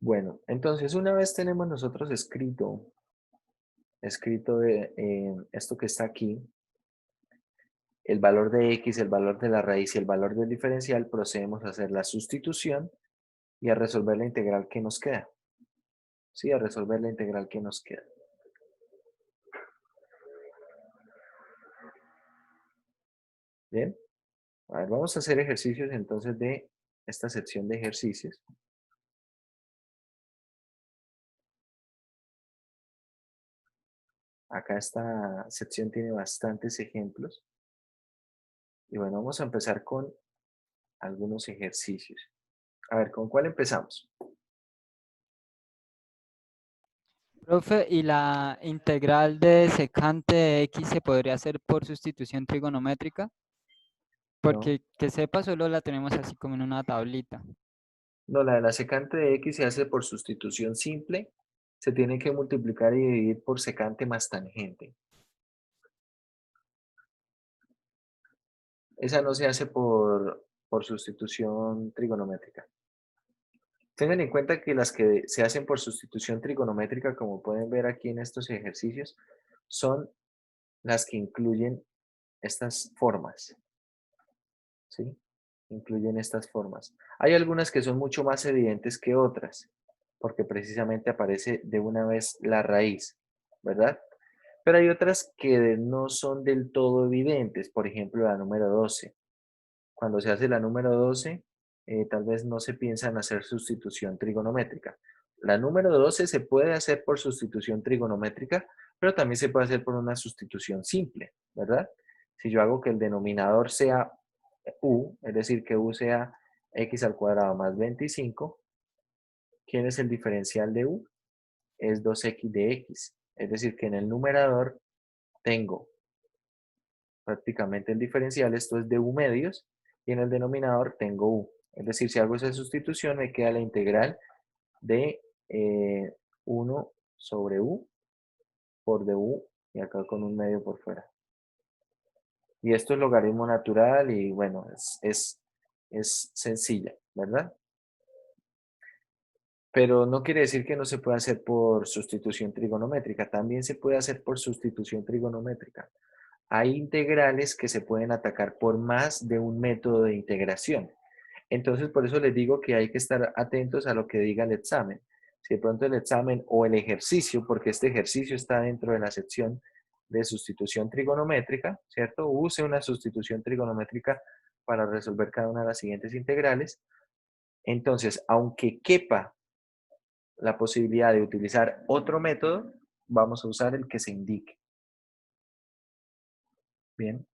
Bueno, entonces una vez tenemos nosotros escrito esto que está aquí, el valor de x, el valor de la raíz y el valor del diferencial, procedemos a hacer la sustitución y a resolver la integral que nos queda. Sí, a resolver la integral que nos queda. Bien, a ver, vamos a hacer ejercicios entonces de esta sección de ejercicios. Acá esta sección tiene bastantes ejemplos. Y bueno, vamos a empezar con algunos ejercicios. A ver, ¿con cuál empezamos? Profe, ¿y la integral de secante de x se podría hacer por sustitución trigonométrica? No, Porque que sepa, solo la tenemos así como en una tablita. no, la de la secante de x se hace por sustitución simple. Se tiene que multiplicar y dividir por secante más tangente. Esa no se hace por sustitución trigonométrica. Tengan en cuenta que las que se hacen por sustitución trigonométrica, como pueden ver aquí en estos ejercicios, son las que incluyen estas formas, ¿sí? Incluyen estas formas. Hay algunas que son mucho más evidentes que otras, porque precisamente aparece de una vez la raíz, ¿verdad? Pero hay otras que no son del todo evidentes, por ejemplo, la número 12. Cuando se hace la número 12, tal vez no se piensa en hacer sustitución trigonométrica. La número 12 se puede hacer por sustitución trigonométrica, pero también se puede hacer por una sustitución simple, ¿verdad? Si yo hago que el denominador sea u, es decir, que u sea x al cuadrado más 25, ¿quién es el diferencial de u? Es 2x de x. Es decir, que en el numerador tengo prácticamente el diferencial, esto es de u medios, y en el denominador tengo u. Es decir, si hago esa sustitución, me queda la integral de 1 sobre u por du, y acá con un medio por fuera. Y esto es logaritmo natural, y bueno, es sencilla, ¿verdad? Pero no quiere decir que no se pueda hacer por sustitución trigonométrica. También se puede hacer por sustitución trigonométrica. Hay integrales que se pueden atacar por más de un método de integración. Entonces, por eso les digo que hay que estar atentos a lo que diga el examen. Si de pronto el examen o el ejercicio, porque este ejercicio está dentro de la sección de sustitución trigonométrica, ¿cierto? Use una sustitución trigonométrica para resolver cada una de las siguientes integrales. Entonces, aunque quepa la posibilidad de utilizar otro método, vamos a usar el que se indique. Bien,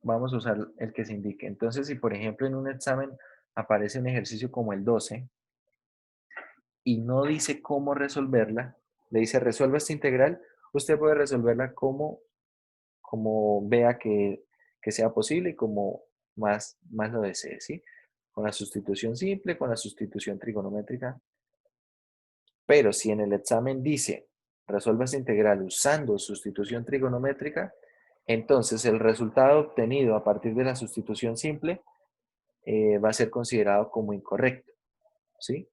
vamos a usar el que se indique. Entonces, si por ejemplo en un examen aparece un ejercicio como el 12 y no dice cómo resolverla, le dice resuelva esta integral, usted puede resolverla como vea que sea posible y como más lo desee, ¿sí? Con la sustitución simple, con la sustitución trigonométrica. Pero si en el examen dice resuelva esta integral usando sustitución trigonométrica, entonces el resultado obtenido a partir de la sustitución simple va a ser considerado como incorrecto, ¿sí?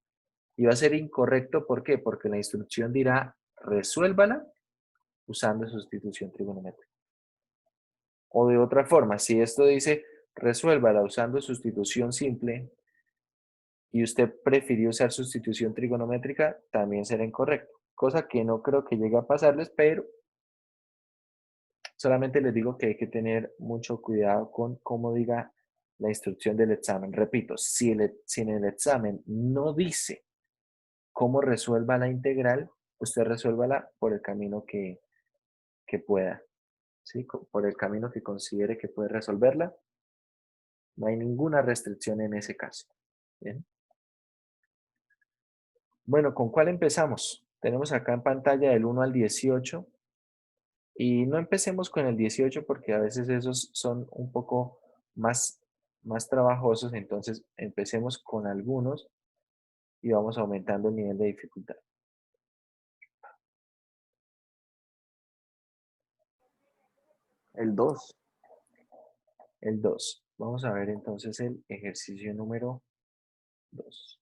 Y va a ser incorrecto, ¿por qué? Porque la instrucción dirá resuélvala usando sustitución trigonométrica. O de otra forma, si esto dice resuélvala usando sustitución simple y usted prefirió usar sustitución trigonométrica, también será incorrecto. Cosa que no creo que llegue a pasarles, pero solamente les digo que hay que tener mucho cuidado con cómo diga la instrucción del examen. Repito, si en el examen no dice cómo resuelva la integral, usted resuélvala por el camino que pueda, ¿sí? Por el camino que considere que puede resolverla. No hay ninguna restricción en ese caso. ¿Bien? Bueno, ¿con cuál empezamos? Tenemos acá en pantalla del 1 al 18 y no empecemos con el 18 porque a veces esos son un poco más trabajosos, entonces empecemos con algunos y vamos aumentando el nivel de dificultad. El 2. El 2. Vamos a ver entonces el ejercicio número 2.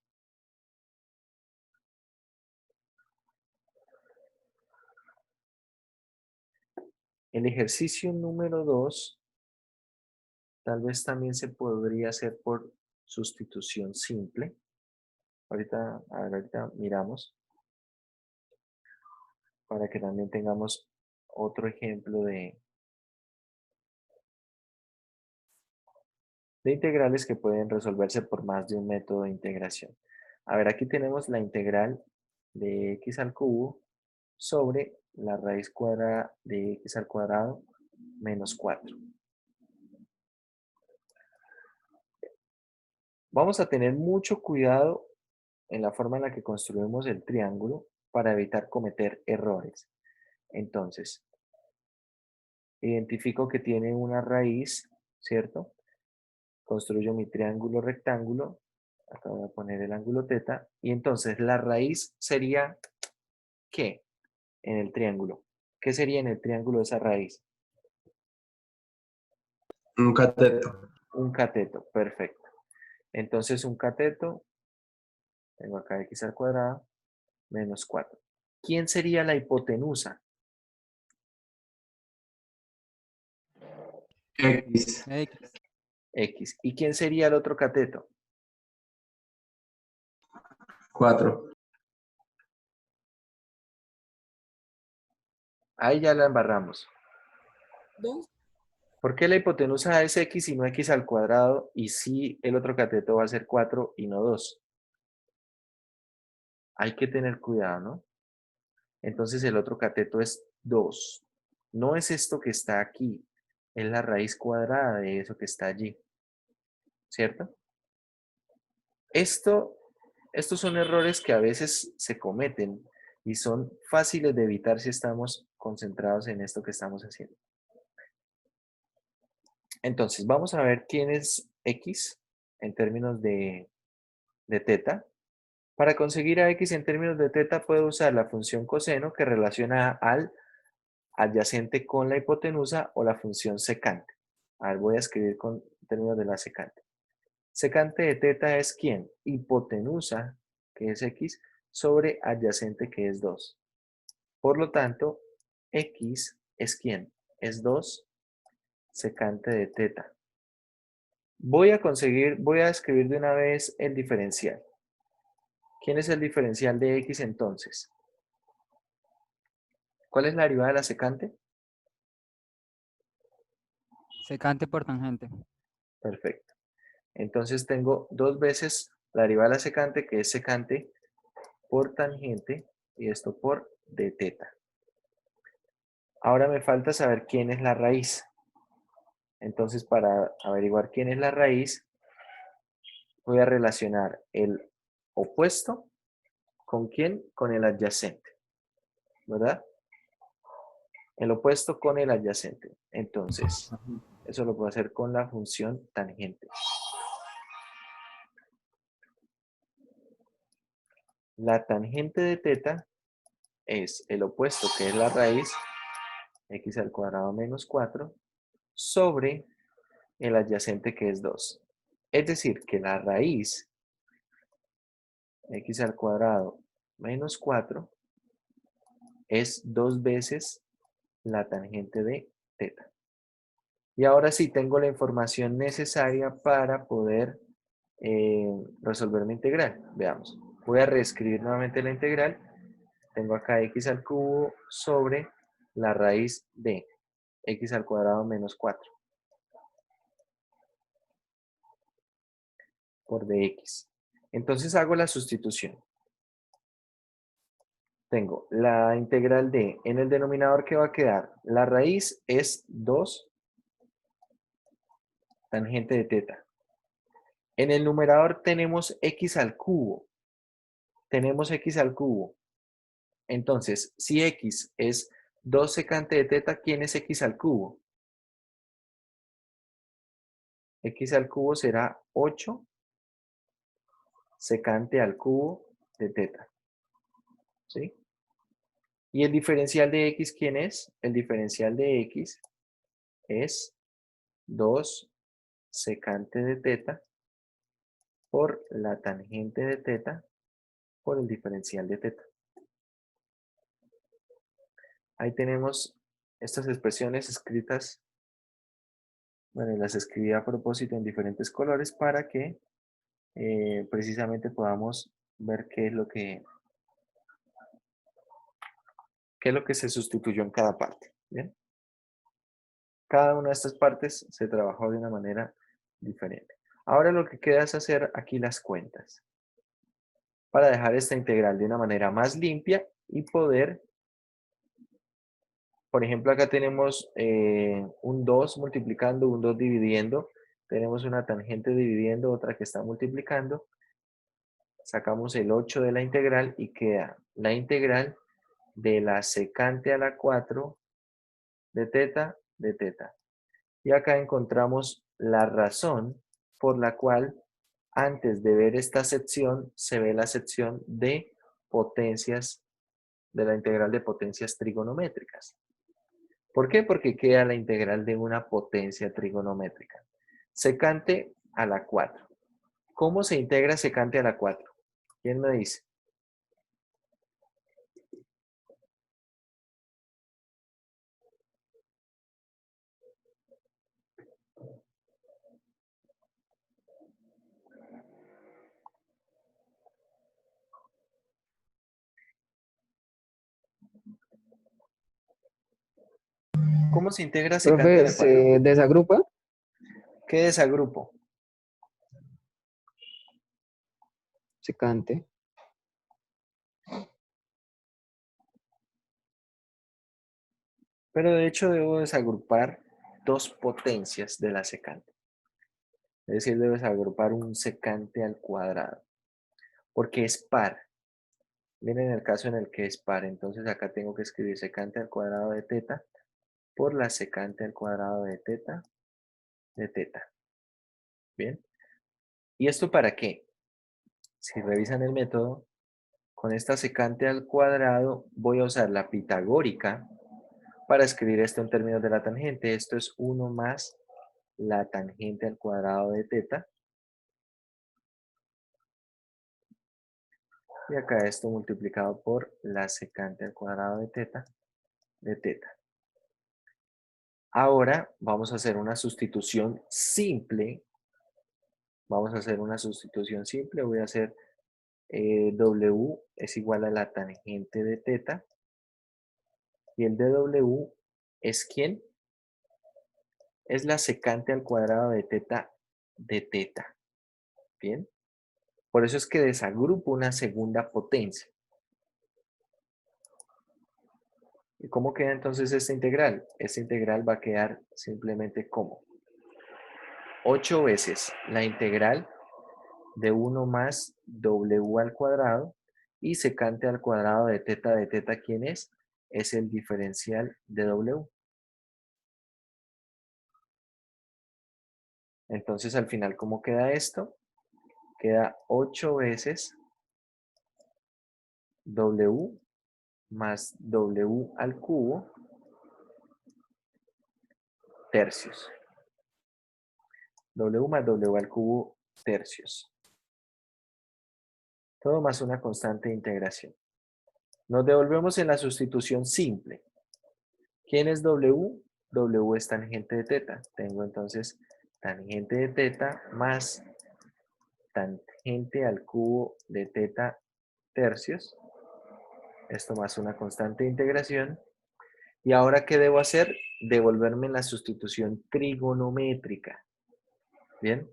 El ejercicio número 2 tal vez también se podría hacer por sustitución simple. Ahorita, a ver, ahorita miramos para que también tengamos otro ejemplo de integrales que pueden resolverse por más de un método de integración. A ver, aquí tenemos la integral de x al cubo sobre la raíz cuadrada de x al cuadrado menos 4. Vamos a tener mucho cuidado en la forma en la que construimos el triángulo para evitar cometer errores. Entonces, identifico que tiene una raíz, ¿cierto? Construyo mi triángulo rectángulo. Acá voy a poner el ángulo teta. Y entonces la raíz sería, ¿qué? En el triángulo. ¿Qué sería en el triángulo esa raíz? Un cateto. Un cateto, perfecto. Entonces un cateto, tengo acá x al cuadrado, menos 4. ¿Quién sería la hipotenusa? X. X. X. ¿Y quién sería el otro cateto? 4. Ahí ya la embarramos. 2. ¿Por qué la hipotenusa es x y no x al cuadrado? Y si el otro cateto va a ser 4 y no 2. Hay que tener cuidado, ¿no? Entonces el otro cateto es 2. No es esto que está aquí. Es la raíz cuadrada de eso que está allí. ¿Cierto? Estos son errores que a veces se cometen y son fáciles de evitar si estamos concentrados en esto que estamos haciendo. Entonces, vamos a ver quién es x en términos de teta. Para conseguir a x en términos de teta, puedo usar la función coseno que relaciona al adyacente con la hipotenusa o la función secante. A ver, voy a escribir con términos de la secante. Secante de teta es ¿quién? Hipotenusa, que es x, sobre adyacente, que es 2. Por lo tanto, x es ¿quién? Es 2 secante de teta. Voy a escribir de una vez el diferencial. ¿Quién es el diferencial de x entonces? ¿Cuál es la derivada de la secante? Secante por tangente. Perfecto. Entonces tengo dos veces la derivada de la secante, que es secante por tangente, y esto por d teta. Ahora me falta saber quién es la raíz. Entonces, para averiguar quién es la raíz, voy a relacionar el opuesto con quién, con el adyacente, ¿verdad? El opuesto con el adyacente. Entonces, eso lo puedo hacer con la función tangente. La tangente de teta es el opuesto, que es la raíz, x al cuadrado menos 4, sobre el adyacente, que es 2. Es decir, que la raíz, x al cuadrado menos 4, es 2 veces la tangente de teta. Y ahora sí tengo la información necesaria para poder resolver mi integral. Veamos. Voy a reescribir nuevamente la integral. Tengo acá x al cubo sobre la raíz de x al cuadrado menos 4 por dx. Entonces hago la sustitución. Tengo la integral de, en el denominador, que va a quedar, la raíz es 2 tangente de teta. En el numerador tenemos x al cubo. Tenemos x al cubo. Entonces, si x es 2 secante de teta, ¿quién es x al cubo? X al cubo será 8 secante al cubo de teta. ¿Sí? ¿Y el diferencial de x quién es? El diferencial de x es 2 secante de teta por la tangente de teta por el diferencial de teta. Ahí tenemos estas expresiones escritas, bueno, las escribí a propósito en diferentes colores para que precisamente podamos ver qué es lo que se sustituyó en cada parte. ¿Bien? Cada una de estas partes se trabajó de una manera diferente. Ahora lo que queda es hacer aquí las cuentas para dejar esta integral de una manera más limpia y poder, por ejemplo, acá tenemos un 2 multiplicando, un 2 dividiendo, tenemos una tangente dividiendo, otra que está multiplicando, sacamos el 8 de la integral y queda la integral de la secante a la 4 de teta. Y acá encontramos la razón por la cual antes de ver esta sección se ve la sección de potencias, de la integral de potencias trigonométricas. ¿Por qué? Porque queda la integral de una potencia trigonométrica. Secante a la 4. ¿Cómo se integra secante a la 4? ¿Quién me dice? ¿Cómo se integra secante a Profe, la 4? ¿se desagrupa? ¿Qué desagrupo? Secante. Pero de hecho debo desagrupar dos potencias de la secante. Es decir, debo desagrupar un secante al cuadrado. Porque es par. Miren el caso en el que es par. Entonces acá tengo que escribir secante al cuadrado de teta por la secante al cuadrado de teta. ¿Bien? ¿Y esto para qué? Si revisan el método, con esta secante al cuadrado voy a usar la pitagórica para escribir esto en términos de la tangente. Esto es 1 más la tangente al cuadrado de teta. Y acá esto multiplicado por la secante al cuadrado de teta. Ahora vamos a hacer una sustitución simple. Voy a hacer W es igual a la tangente de teta. Y el de W es ¿quién? Es la secante al cuadrado de teta. ¿Bien? Por eso es que desagrupo una segunda potencia. ¿Y cómo queda entonces esta integral? Esta integral va a quedar simplemente como 8 veces la integral de 1 más W al cuadrado y secante al cuadrado de teta, ¿quién es? Es el diferencial de W. Entonces al final, ¿cómo queda esto? Queda 8 veces W más W al cubo tercios. W más W al cubo tercios. Todo más una constante de integración. Nos devolvemos en la sustitución simple. ¿Quién es W? W es tangente de teta. Tengo entonces tangente de teta más tangente al cubo de teta tercios. Esto más una constante de integración. ¿Y ahora qué debo hacer? Devolverme en la sustitución trigonométrica. ¿Bien?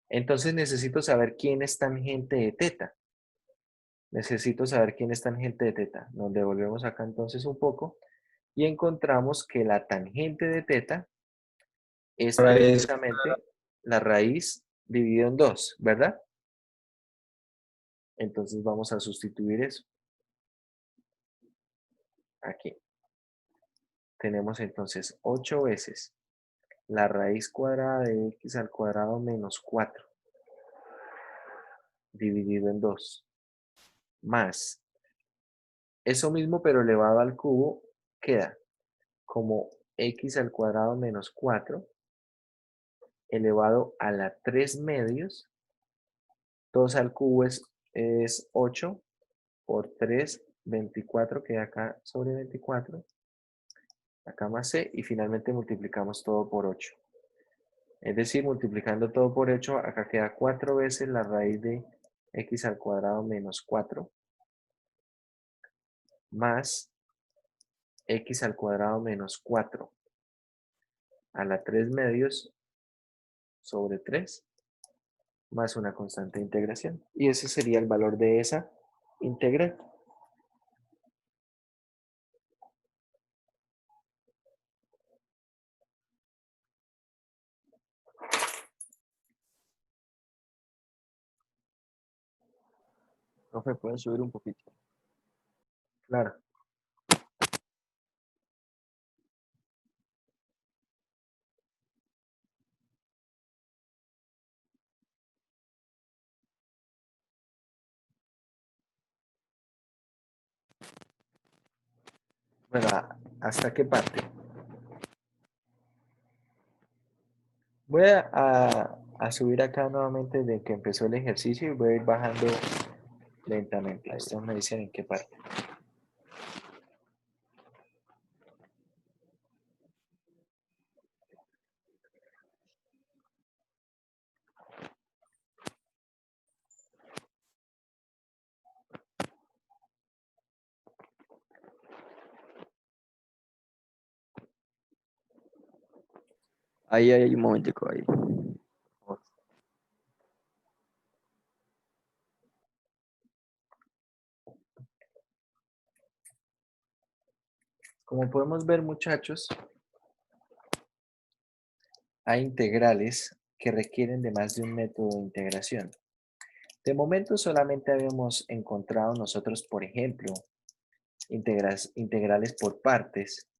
Entonces necesito saber quién es tangente de teta. Nos devolvemos acá entonces un poco y encontramos que la tangente de teta es Raíz. precisamente la raíz dividido en 2, ¿verdad? Entonces vamos a sustituir eso. Aquí. Tenemos entonces 8 veces la raíz cuadrada de x al cuadrado menos 4 dividido en 2 más eso mismo pero elevado al cubo queda como x al cuadrado menos 4 elevado a la 3 medios. 2 al cubo es 8 por 3, 24, queda acá sobre 24. acá más c, y finalmente multiplicamos todo por 8. Es decir, multiplicando todo por 8, acá queda 4 veces la raíz de x al cuadrado menos 4, más x al cuadrado menos 4 a la 3 medios sobre 3, más una constante de integración. Y ese sería el valor de esa integral. Profe, ¿pueden subir un poquito? Claro. Bueno, ¿hasta qué parte? Voy a subir acá nuevamente desde que empezó el ejercicio y voy a ir bajando lentamente. Ustedes me dicen en qué parte. Ahí, un momentico, ahí. Como podemos ver, muchachos, hay integrales que requieren de más de un método de integración. De momento solamente habíamos encontrado nosotros, por ejemplo, integrales por partes,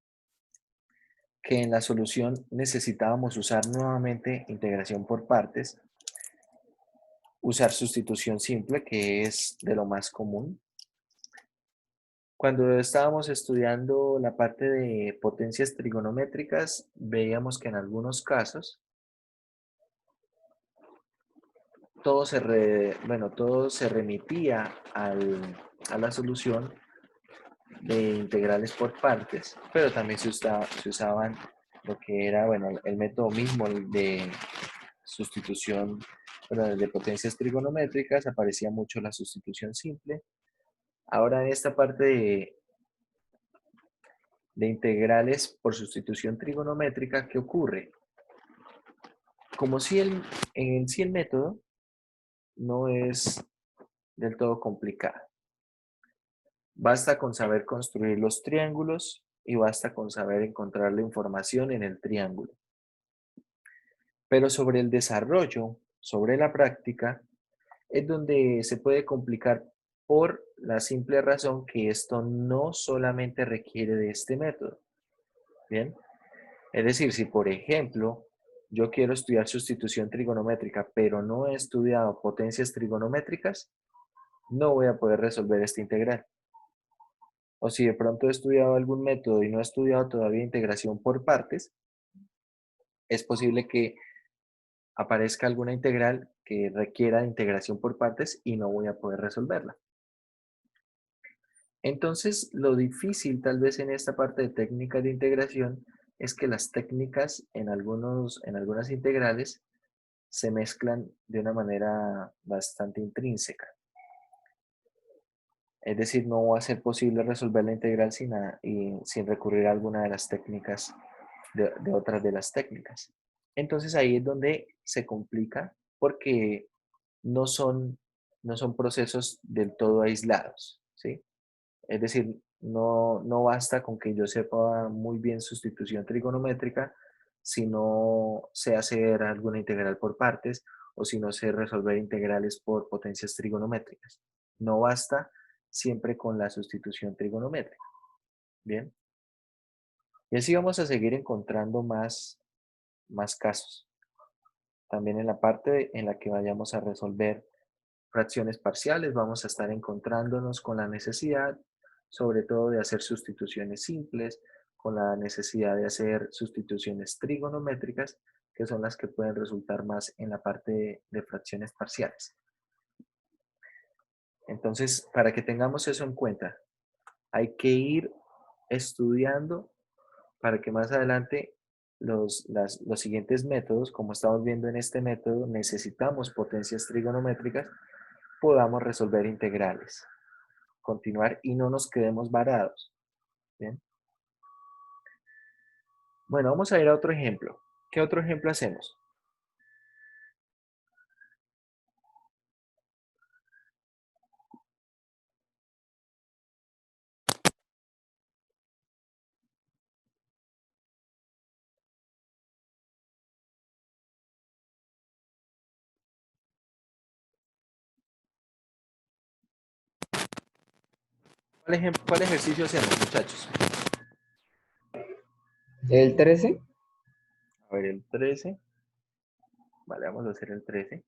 que en la solución necesitábamos usar nuevamente integración por partes, usar sustitución simple, que es de lo más común. Cuando estábamos estudiando la parte de potencias trigonométricas, veíamos que en algunos casos todo se remitía a la solución de integrales por partes, pero también se usaban lo que era, bueno, el método mismo de sustitución, bueno, de potencias trigonométricas, aparecía mucho la sustitución simple. Ahora en esta parte de integrales por sustitución trigonométrica, ¿qué ocurre? Como si en sí el método no es del todo complicado. Basta con saber construir los triángulos y basta con saber encontrar la información en el triángulo. Pero sobre el desarrollo, sobre la práctica, es donde se puede complicar por la simple razón que esto no solamente requiere de este método. ¿Bien? Es decir, si por ejemplo yo quiero estudiar sustitución trigonométrica, pero no he estudiado potencias trigonométricas, no voy a poder resolver esta integral. O si de pronto he estudiado algún método y no he estudiado todavía integración por partes, es posible que aparezca alguna integral que requiera de integración por partes y no voy a poder resolverla. Entonces, lo difícil tal vez en esta parte de técnicas de integración es que las técnicas en algunas integrales se mezclan de una manera bastante intrínseca. Es decir, no va a ser posible resolver la integral sin recurrir a alguna de las técnicas, de otras de las técnicas. Entonces ahí es donde se complica porque no son, no son procesos del todo aislados, ¿sí? Es decir, no basta con que yo sepa muy bien sustitución trigonométrica si no sé hacer alguna integral por partes o si no sé resolver integrales por potencias trigonométricas. No basta siempre con la sustitución trigonométrica. Bien. Y así vamos a seguir encontrando más casos. También en la parte en la que vayamos a resolver fracciones parciales, vamos a estar encontrándonos con la necesidad, sobre todo de hacer sustituciones simples, con la necesidad de hacer sustituciones trigonométricas, que son las que pueden resultar más en la parte de fracciones parciales. Entonces, para que tengamos eso en cuenta, hay que ir estudiando para que más adelante los siguientes métodos, como estamos viendo en este método, necesitamos potencias trigonométricas, podamos resolver integrales. Continuar y no nos quedemos varados. ¿Bien? Bueno, vamos a ir a otro ejemplo. ¿Qué otro ejemplo hacemos? ¿Cuál ejercicio hacemos, muchachos? El 13. A ver, el 13. Vale, vamos a hacer el 13.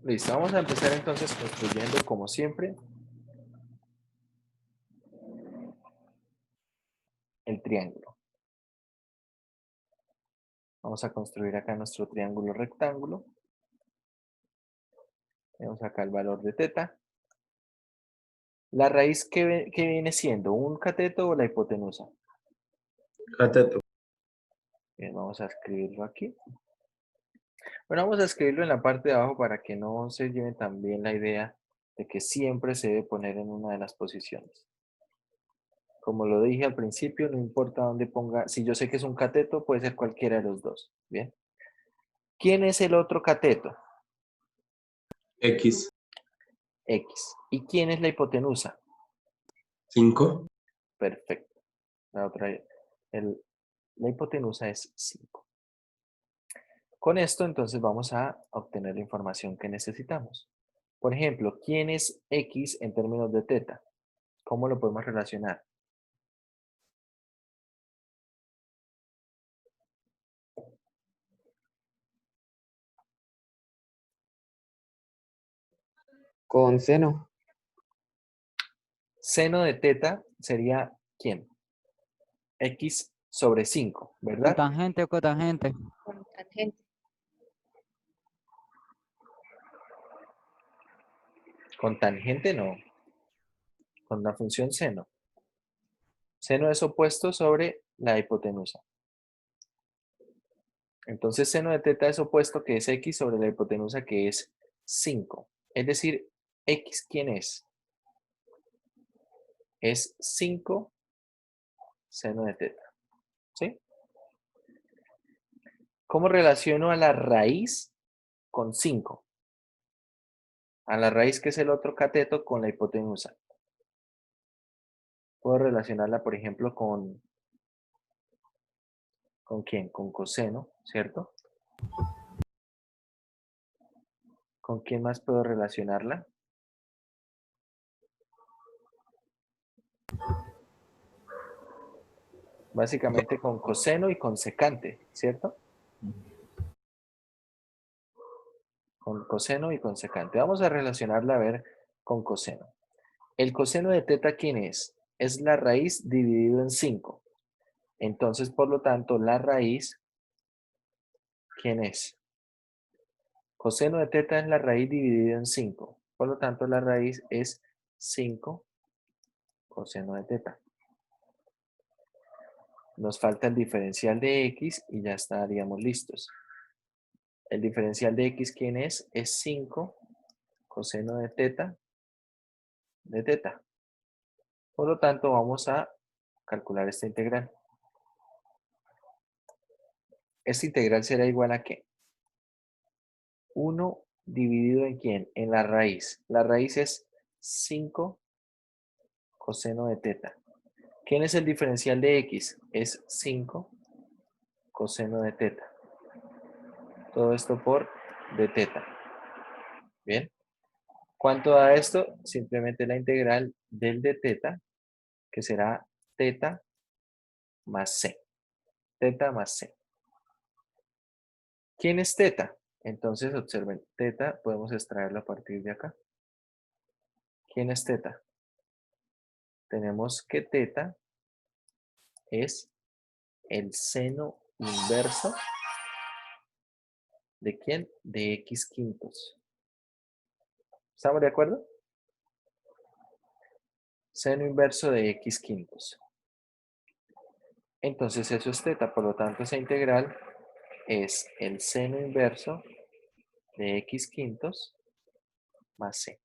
Listo, vamos a empezar entonces construyendo como siempre el triángulo. Vamos a construir acá nuestro triángulo rectángulo. Tenemos acá el valor de teta. ¿La raíz qué viene siendo? ¿Un cateto o la hipotenusa? Cateto. Bien, vamos a escribirlo aquí. Bueno, vamos a escribirlo en la parte de abajo para que no se lleven también la idea de que siempre se debe poner en una de las posiciones. Como lo dije al principio, no importa dónde ponga, si yo sé que es un cateto, puede ser cualquiera de los dos. Bien. ¿Quién es el otro cateto? X. X. ¿Y quién es la hipotenusa? 5. Perfecto. La hipotenusa es 5. Con esto, entonces, vamos a obtener la información que necesitamos. Por ejemplo, ¿quién es X en términos de teta? ¿Cómo lo podemos relacionar? Con seno. Seno de teta sería ¿quién? X sobre 5, ¿verdad? Cotangente o cotangente. Con tangente. Con tangente no. Con la función seno. Seno es opuesto sobre la hipotenusa. Entonces, seno de teta es opuesto, que es X, sobre la hipotenusa, que es 5. Es decir, X, ¿quién es? Es 5 seno de teta. ¿Sí? ¿Cómo relaciono a la raíz con 5? A la raíz, que es el otro cateto, con la hipotenusa. Puedo relacionarla, por ejemplo, ¿con quién? Con coseno, ¿cierto? ¿Con quién más puedo relacionarla? Básicamente con coseno y con secante, ¿cierto? Con coseno y con secante. Vamos a relacionarla a ver con coseno. El coseno de teta, ¿quién es? Es la raíz dividido en 5. Entonces, por lo tanto, la raíz, ¿quién es? Coseno de teta es la raíz dividido en 5. Por lo tanto, la raíz es 5 coseno de teta. Nos falta el diferencial de x y ya estaríamos listos. El diferencial de x, ¿quién es? Es 5 coseno de teta. Por lo tanto, vamos a calcular esta integral. Esta integral será igual a ¿qué? 1 dividido en ¿quién? En la raíz. La raíz es 5 coseno de teta. ¿Quién es el diferencial de x? Es 5 coseno de teta. Todo esto por d teta. Bien. ¿Cuánto da esto? Simplemente la integral del d teta, que será teta más c. Teta más c. ¿Quién es teta? Entonces, observen, teta podemos extraerlo a partir de acá. ¿Quién es teta? Tenemos que teta es el seno inverso ¿de quién? De x quintos. ¿Estamos de acuerdo? Seno inverso de x quintos. Entonces eso es teta, por lo tanto esa integral es el seno inverso de x quintos más c.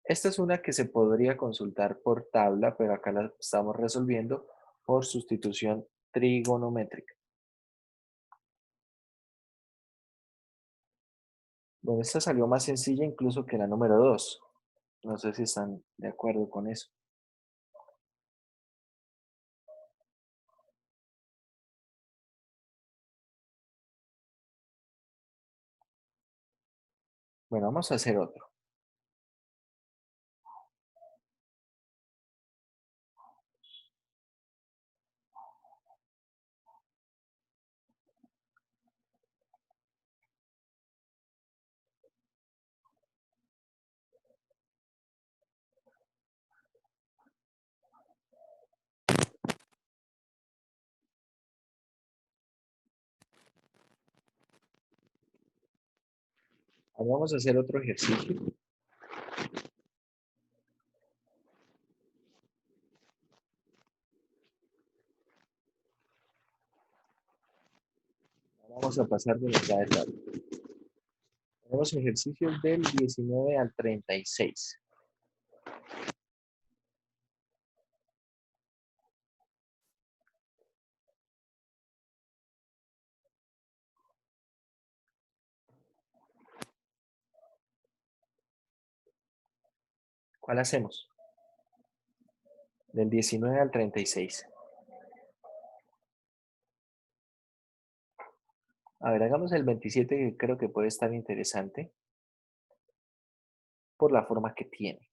Esta es una que se podría consultar por tabla, pero acá la estamos resolviendo por sustitución trigonométrica. Bueno, esta salió más sencilla incluso que la número 2. No sé si están de acuerdo con eso. Bueno, vamos a hacer otro. Ahora vamos a hacer otro ejercicio. Vamos a pasar de mitad de tabla. Tenemos ejercicios del 19 al 36. ¿Cuál hacemos? Del 19 al 36. A ver, hagamos el 27 que creo que puede estar interesante por la forma que tiene.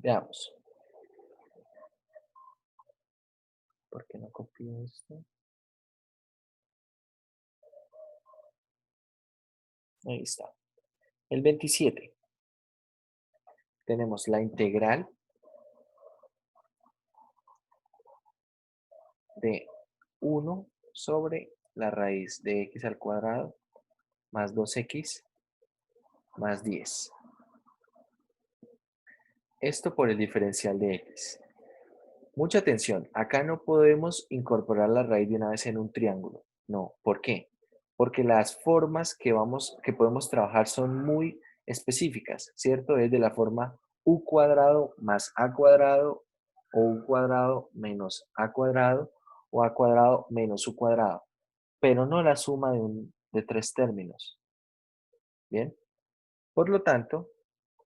Veamos. ¿Por qué no copio esto? Ahí está. El 27. Tenemos la integral de 1 sobre la raíz de x al cuadrado más 2x más 10. Esto por el diferencial de x. Mucha atención, acá no podemos incorporar la raíz de una vez en un triángulo. No, ¿por qué? Porque las formas que podemos trabajar son muy específicas, ¿cierto? Es de la forma u cuadrado más a cuadrado, o u cuadrado menos a cuadrado, o a cuadrado menos u cuadrado, pero no la suma de tres términos. ¿Bien? Por lo tanto,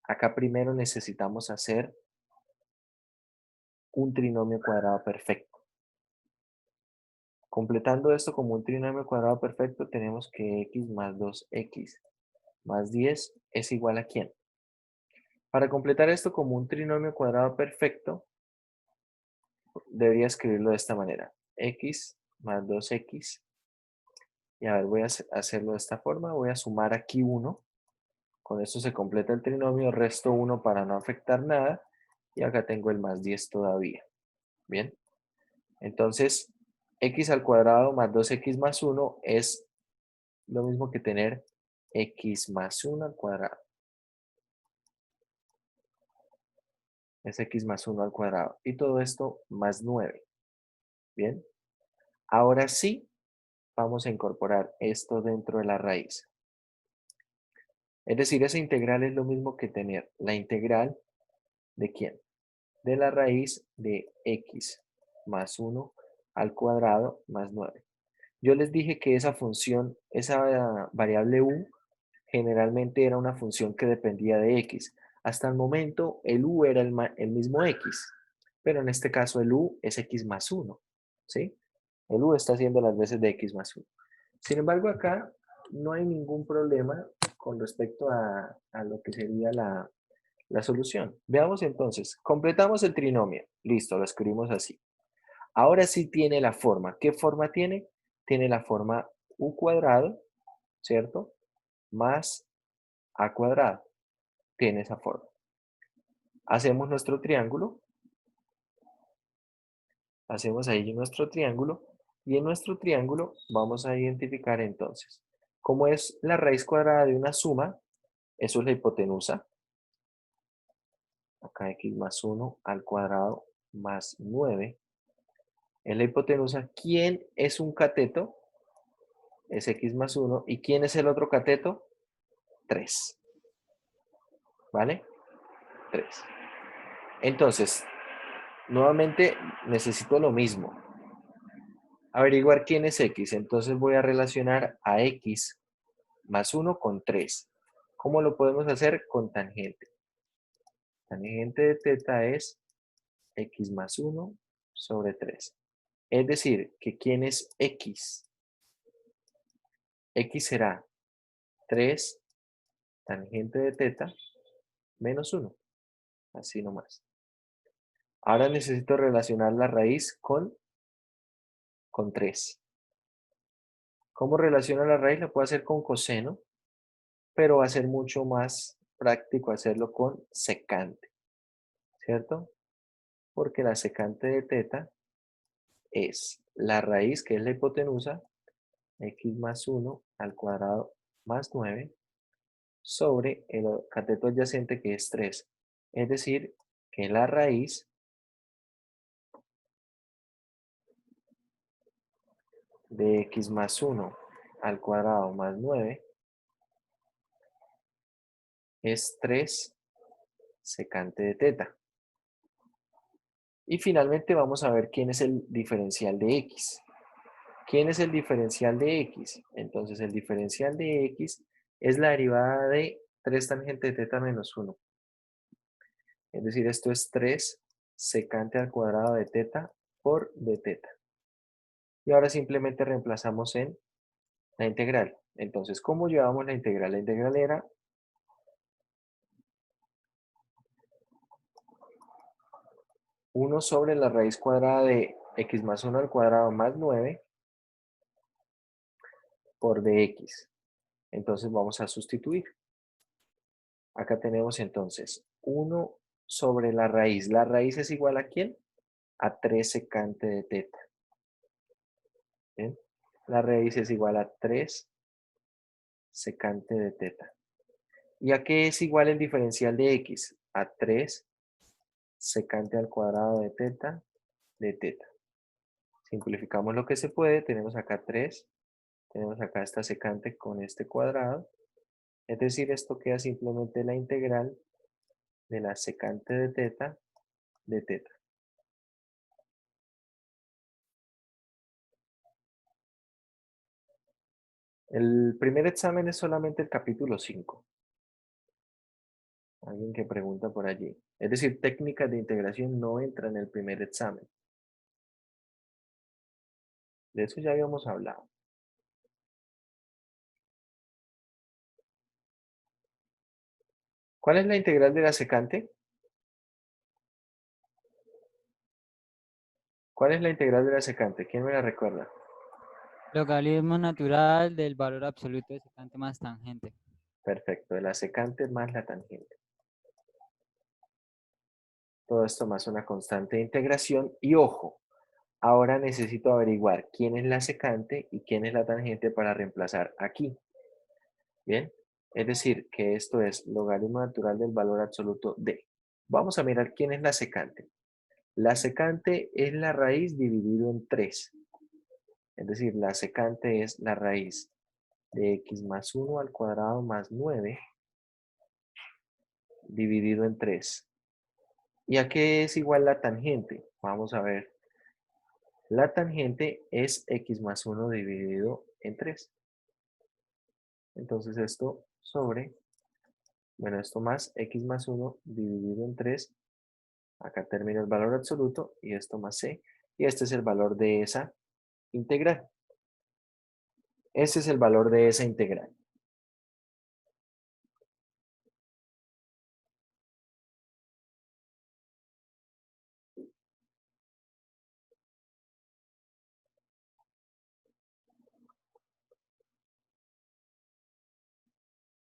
acá primero necesitamos hacer un trinomio cuadrado perfecto. Completando esto como un trinomio cuadrado perfecto, tenemos que x más 2x más 10 es igual a ¿quién? Para completar esto como un trinomio cuadrado perfecto, debería escribirlo de esta manera. X más 2x. Y a ver, voy a hacerlo de esta forma. Voy a sumar aquí 1. Con esto se completa el trinomio. Resto 1 para no afectar nada. Y acá tengo el más 10 todavía. Bien. Entonces, x al cuadrado más 2x más 1 es lo mismo que tener x más 1 al cuadrado. Es x más 1 al cuadrado. Y todo esto más 9. Bien. Ahora sí, vamos a incorporar esto dentro de la raíz. Es decir, esa integral es lo mismo que tener la integral ¿de quién? De la raíz de x más 1 al cuadrado más 9. Yo les dije que esa función, esa variable u, generalmente era una función que dependía de x. Hasta el momento, el u era el mismo x, pero en este caso el u es x más 1, ¿sí? El u está haciendo las veces de x más 1. Sin embargo, acá no hay ningún problema con respecto a lo que sería la solución. Veamos entonces, completamos el trinomio. Listo, lo escribimos así. Ahora sí tiene la forma. ¿Qué forma tiene? Tiene la forma u cuadrado, ¿cierto? Más a cuadrado. Tiene esa forma. Hacemos nuestro triángulo. Hacemos ahí nuestro triángulo. Y en nuestro triángulo vamos a identificar entonces, como es la raíz cuadrada de una suma, eso es la hipotenusa. Acá x más 1 al cuadrado más 9. Es la hipotenusa. ¿Quién es un cateto? Es x más 1. ¿Y quién es el otro cateto? 3. ¿Vale? 3. Entonces, nuevamente necesito lo mismo. Averiguar quién es x. Entonces voy a relacionar a x más 1 con 3. ¿Cómo lo podemos hacer? Con tangente. Tangente de teta es x más 1 sobre 3. Es decir, que ¿quién es x? X será 3 tangente de teta menos 1. Así nomás. Ahora necesito relacionar la raíz con 3. ¿Cómo relaciono la raíz? Lo puedo hacer con coseno, pero va a ser mucho más práctico hacerlo con secante, ¿cierto? Porque la secante de teta es la raíz, que es la hipotenusa, x más 1 al cuadrado más 9, sobre el cateto adyacente, que es 3. Es decir, que la raíz de x más 1 al cuadrado más 9 es 3 secante de teta. Y finalmente vamos a ver quién es el diferencial de x. ¿Quién es el diferencial de x? Entonces el diferencial de x es la derivada de 3 tangente de teta menos 1. Es decir, esto es 3 secante al cuadrado de teta por de teta. Y ahora simplemente reemplazamos en la integral. Entonces, ¿cómo llevamos la integral? La integral era 1 sobre la raíz cuadrada de x más 1 al cuadrado más 9 por dx. Entonces vamos a sustituir. Acá tenemos entonces 1 sobre la raíz. ¿La raíz es igual a quién? A 3 secante de teta. ¿Bien? La raíz es igual a 3 secante de teta. ¿Y a qué es igual el diferencial de x? A 3 secante al cuadrado de teta de teta. Simplificamos lo que se puede. Tenemos acá 3. Tenemos acá esta secante con este cuadrado. Es decir, esto queda simplemente la integral de la secante de teta de teta. El primer examen es solamente el capítulo 5. Alguien que pregunta por allí. Es decir, técnicas de integración no entra en el primer examen. De eso ya habíamos hablado. ¿Cuál es la integral de la secante? ¿Cuál es la integral de la secante? ¿Quién me la recuerda? Logaritmo natural del valor absoluto de secante más tangente. Perfecto, de la secante más la tangente. Todo esto más una constante de integración. Y ojo, ahora necesito averiguar quién es la secante y quién es la tangente para reemplazar aquí. ¿Bien? Es decir, que esto es logaritmo natural del valor absoluto de. Vamos a mirar quién es la secante. La secante es la raíz dividido en 3. Es decir, la secante es la raíz de x más 1 al cuadrado más 9 dividido en 3. ¿Y a qué es igual la tangente? Vamos a ver. La tangente es x más 1 dividido en 3. Entonces esto sobre, bueno, esto más x más 1 dividido en 3. Acá termina el valor absoluto y esto más c. Y este es el valor de esa integral. Ese es el valor de esa integral.